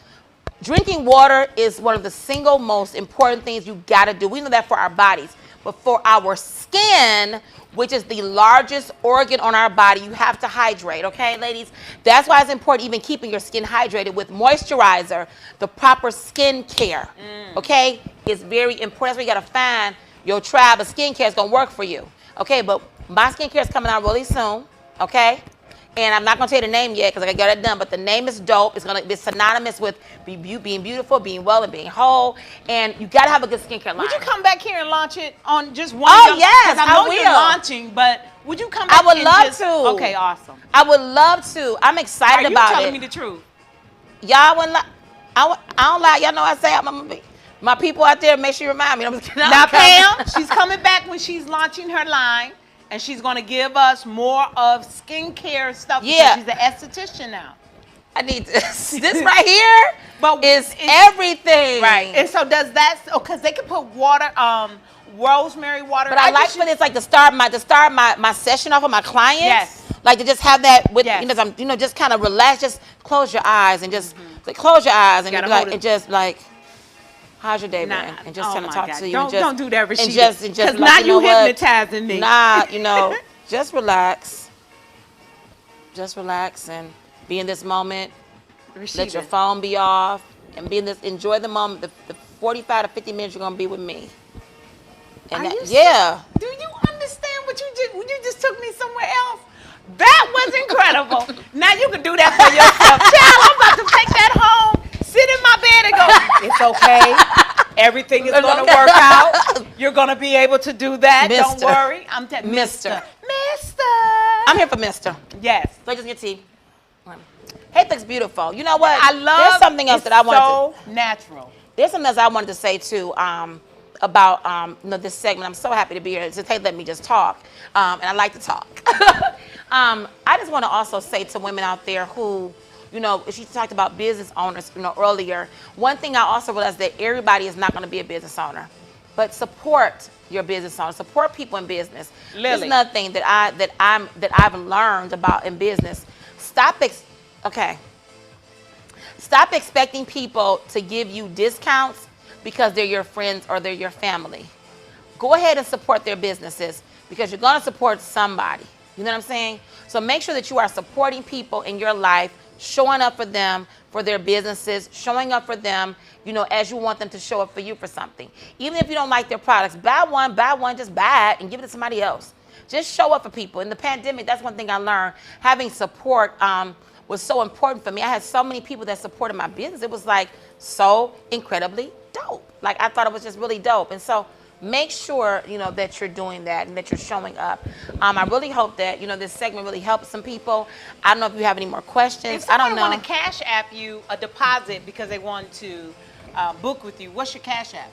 Drinking water is one of the single most important things you got to do. We know that for our bodies, but for our skin, which is the largest organ on our body, you have to hydrate, okay, ladies? That's why it's important even keeping your skin hydrated with moisturizer, the proper skin care, okay? It's very important. That's why you got to find your tribe of skincare is going to work for you, okay? But my skincare is coming out really soon, okay? And I'm not going to tell you the name yet because I got to get it done, but the name is dope. It's going to be synonymous with being beautiful, being well, and being whole. And you got to have a good skincare line. Would you come back here and launch it on just one? Oh, yes, I know I you're will. launching, but would you come back? I would and love just, to. Okay, awesome. I would love to. I'm excited Are you about telling it. me the truth? Y'all wouldn't lie. I don't lie. Y'all know I say I'm gonna be. My people out there, make sure you remind me. I'm just kidding. Now, Pam, she's coming back when she's launching her line, and she's going to give us more of skincare stuff. Yeah. Because she's an esthetician now. I need this. This right here is everything. Right. And so does that? Because they can put water, rosemary water. But I like for this, like to start my session off with my clients. Yes. Like to just have that with Yes. just kind of relax. Just close your eyes and just like, close your eyes and Gotta be like hold it. and just like. How's your day, Nah, man? And just oh kind of my talk God. to you. Don't, and just, don't do that, Rashida. And just because like, now you know you what? hypnotizing me. Nah, just relax. Just relax and be in this moment. Rashida. Let your phone be off and be in this. Enjoy the moment. The 45 to 50 minutes you're gonna be with me. And Are you yeah. Do you understand what you did? You just took me somewhere else. That was incredible. Now you can do that for yourself. Child, I'm about to take that home, sit in my bed and go, it's okay. Everything is going to work out. You're going to be able to do that. Mister. Don't worry. I'm Mister. Mister. I'm here for Mister. Yes. So just get tea. Hey, looks beautiful. You know what? I love There's something else that I wanted so natural. There's something else I wanted to say too about this segment. I'm so happy to be here. Just let me just talk, and I like to talk. I just want to also say to women out there who, she talked about business owners, earlier. One thing I also realized that everybody is not going to be a business owner, but support your business owner, support people in business. Lily. There's another thing that I've learned about in business. Stop expecting people to give you discounts because they're your friends or they're your family. Go ahead and support their businesses because you're going to support somebody. You know what I'm saying? So make sure that you are supporting people in your life, showing up for them, for their businesses, showing up for them, as you want them to show up for you for something. Even if you don't like their products, buy one, just buy it and give it to somebody else. Just show up for people. In the pandemic, that's one thing I learned. Having support was so important for me. I had so many people that supported my business. It was like so incredibly dope. Like I thought it was just really dope. And so make sure, that you're doing that and that you're showing up. I really hope that, this segment really helps some people. I don't know if you have any more questions. If I don't someone know. want to cash app you a deposit because they want to book with you, what's your Cash App?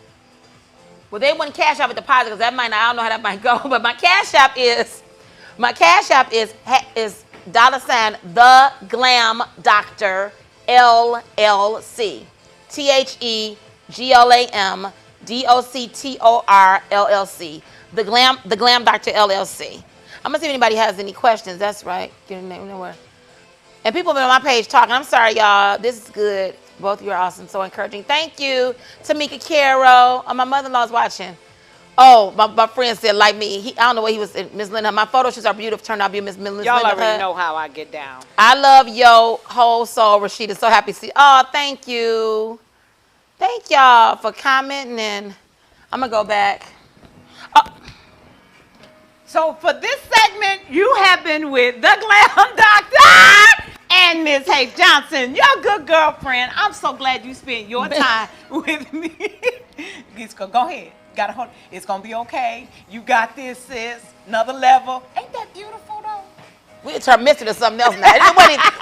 Well, they wouldn't cash out a deposit because that might, I don't know how that might go. But my Cash App is $ The Glam Doctor LLC. TheGlamDoctor LLC. The Glam Doctor LLC. I'm gonna see if anybody has any questions. That's right. Get your name nowhere. And people have been on my page talking. I'm sorry, y'all. This is good. Both of you are awesome. So encouraging. Thank you, Tamika Caro. My mother-in-law's watching. Oh, my friend said, like me. I don't know what he was, Miss Linda. My photo shoots are beautiful. Turned out to be Miss Linda. Y'all already know how I get down. I love your whole soul, Rashida. So happy to see. Oh, thank you. Thank y'all for commenting. And I'm going to go back. So for this segment, you have been with the Glam Doctor and Ms. Hayes Johnson, your good girlfriend. I'm so glad you spent your time with me. Go ahead. Gotta hold. It's gonna be okay. You got this, sis. Another level. Ain't that beautiful though? We didn't turn Mister to something else now.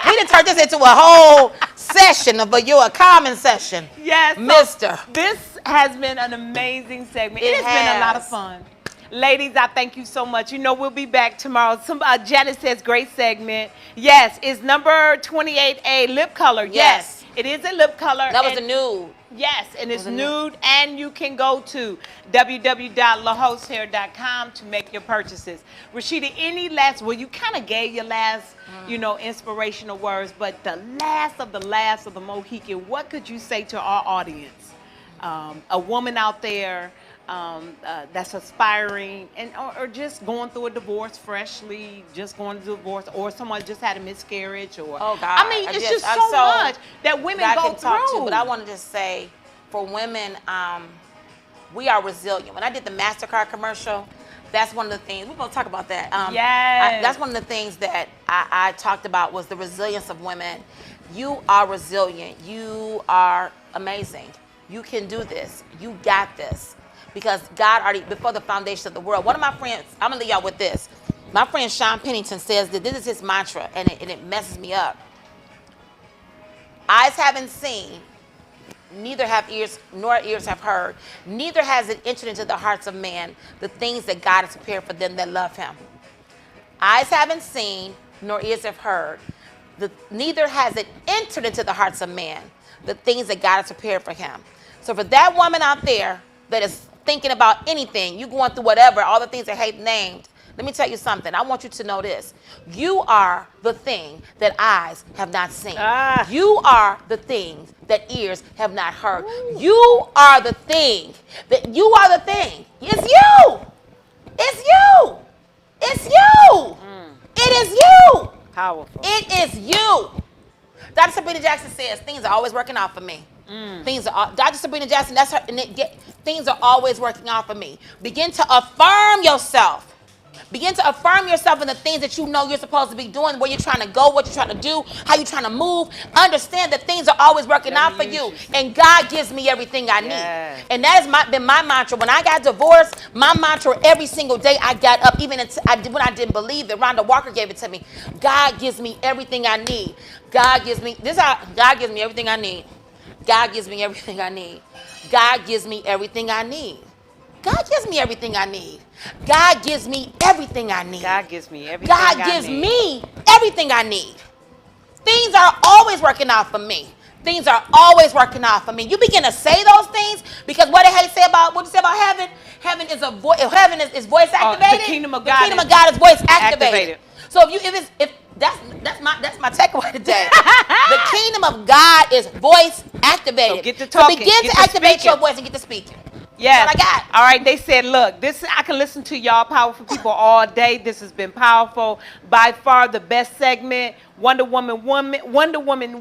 We didn't turn this into a whole session of a common session. Yes, Mister. So this has been an amazing segment. It has been a lot of fun. Ladies, I thank you so much. You know we'll be back tomorrow. Janet says great segment. Yes, it's number 28A lip color. Yes, it is a lip color. That was a nude. Yes, and it's nude, and you can go to www.LEHOSTHAIR.com to make your purchases. Rashida, any last, well, you kind of gave your last, inspirational words, but the last of the Mohican, what could you say to our audience? A woman out there that's aspiring and or just going through a divorce freshly, just going through a divorce, or someone just had a miscarriage, or I mean, it's just so much that women go through. But I want to just say, for women, we are resilient. When I did the MasterCard commercial, that's one of the things we're gonna talk about that. That's one of the things that I talked about was the resilience of women. You are resilient. You are amazing. You can do this. You got this. Because God already, before the foundation of the world. One of my friends, I'm going to leave y'all with this. My friend Sean Pennington says that this is his mantra, and it messes me up. Eyes haven't seen, neither have ears, nor ears have heard. Neither has it entered into the hearts of man the things that God has prepared for them that love him. Eyes haven't seen, nor ears have heard. Neither has it entered into the hearts of man the things that God has prepared for him. So for that woman out there that is thinking about anything, you going through whatever, all the things that hate named, let me tell you something. I want you to know this. You are the thing that eyes have not seen. You are the things that ears have not heard. You are the thing. It's you. It's you. It's you. It is you. Powerful. It is you. Dr. Sabrina Jackson says things are always working out for me. Dr. Sabrina Jackson, that's her. Things are always working out for me. Begin to affirm yourself. Begin to affirm yourself in the things that you know you're supposed to be doing, where you're trying to go, what you're trying to do, how you're trying to move. Understand that things are always working out for you. And God gives me everything I need. And that has been my mantra. When I got divorced, my mantra every single day I got up, even when I didn't believe that Rhonda Walker gave it to me. God gives me everything I need. God gives me everything I need. God gives me everything I need. God gives me everything I need. God gives me everything I need. God gives me everything I need. God gives me everything God gives me everything I need. Things are always working out for me. Things are always working out for me. You begin to say those things because what did Hayes say about heaven? Heaven is voice activated. The kingdom of God is voice activated. So if that's my takeaway today. The kingdom of God is voice activated. So get to talking. So begin to activate your voice and get to speaking. Yes. That's all I got. All right. They said, look, I can listen to y'all powerful people all day. This has been powerful. By far the best segment. Wonder Woman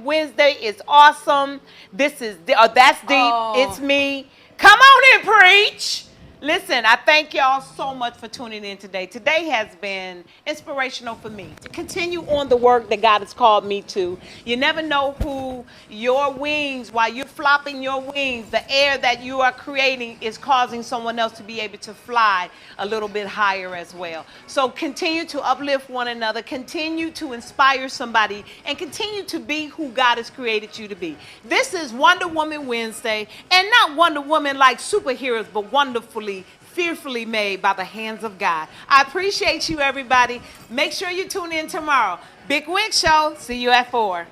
Wednesday is awesome. That's deep. It's me. Come on and preach. Listen, I thank y'all so much for tuning in today. Today has been inspirational for me to continue on the work that God has called me to. You never know who your wings, while you're flopping your wings, the air that you are creating is causing someone else to be able to fly a little bit higher as well. So continue to uplift one another, continue to inspire somebody, and continue to be who God has created you to be. This is Wonder Woman Wednesday, and not Wonder Woman like superheroes, but wonderfully, fearfully made by the hands of God. I appreciate you, everybody. Make sure you tune in tomorrow. Big Wig Show. See you at 4.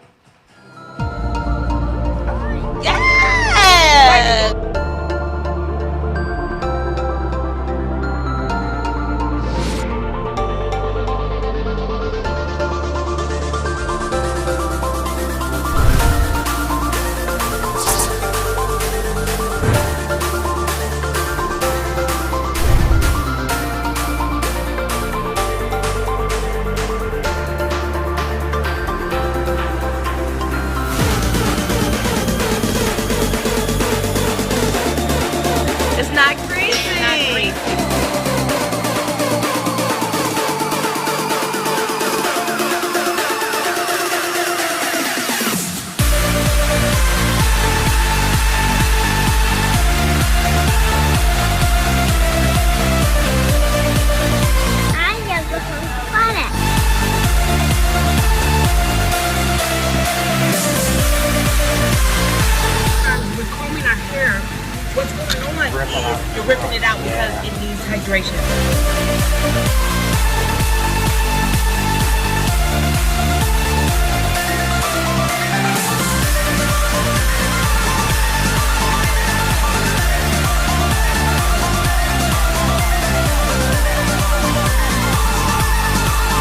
Yes! It's not greasy. We're combing our hair. What's going on is you're ripping it out because it needs hydration.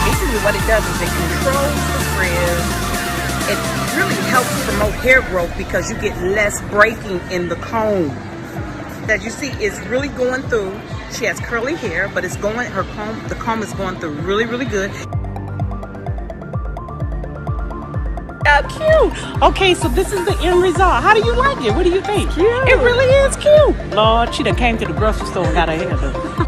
Basically what it does is it controls the frizz. It really helps promote hair growth because you get less breaking in the comb. As you see, it's really going through. She has curly hair, but it's going, the comb is going through really, really good. Cute. Okay, so this is the end result. How do you like it? What do you think? Cute. It really is cute. Lord, she done came to the grocery store and got her hair done.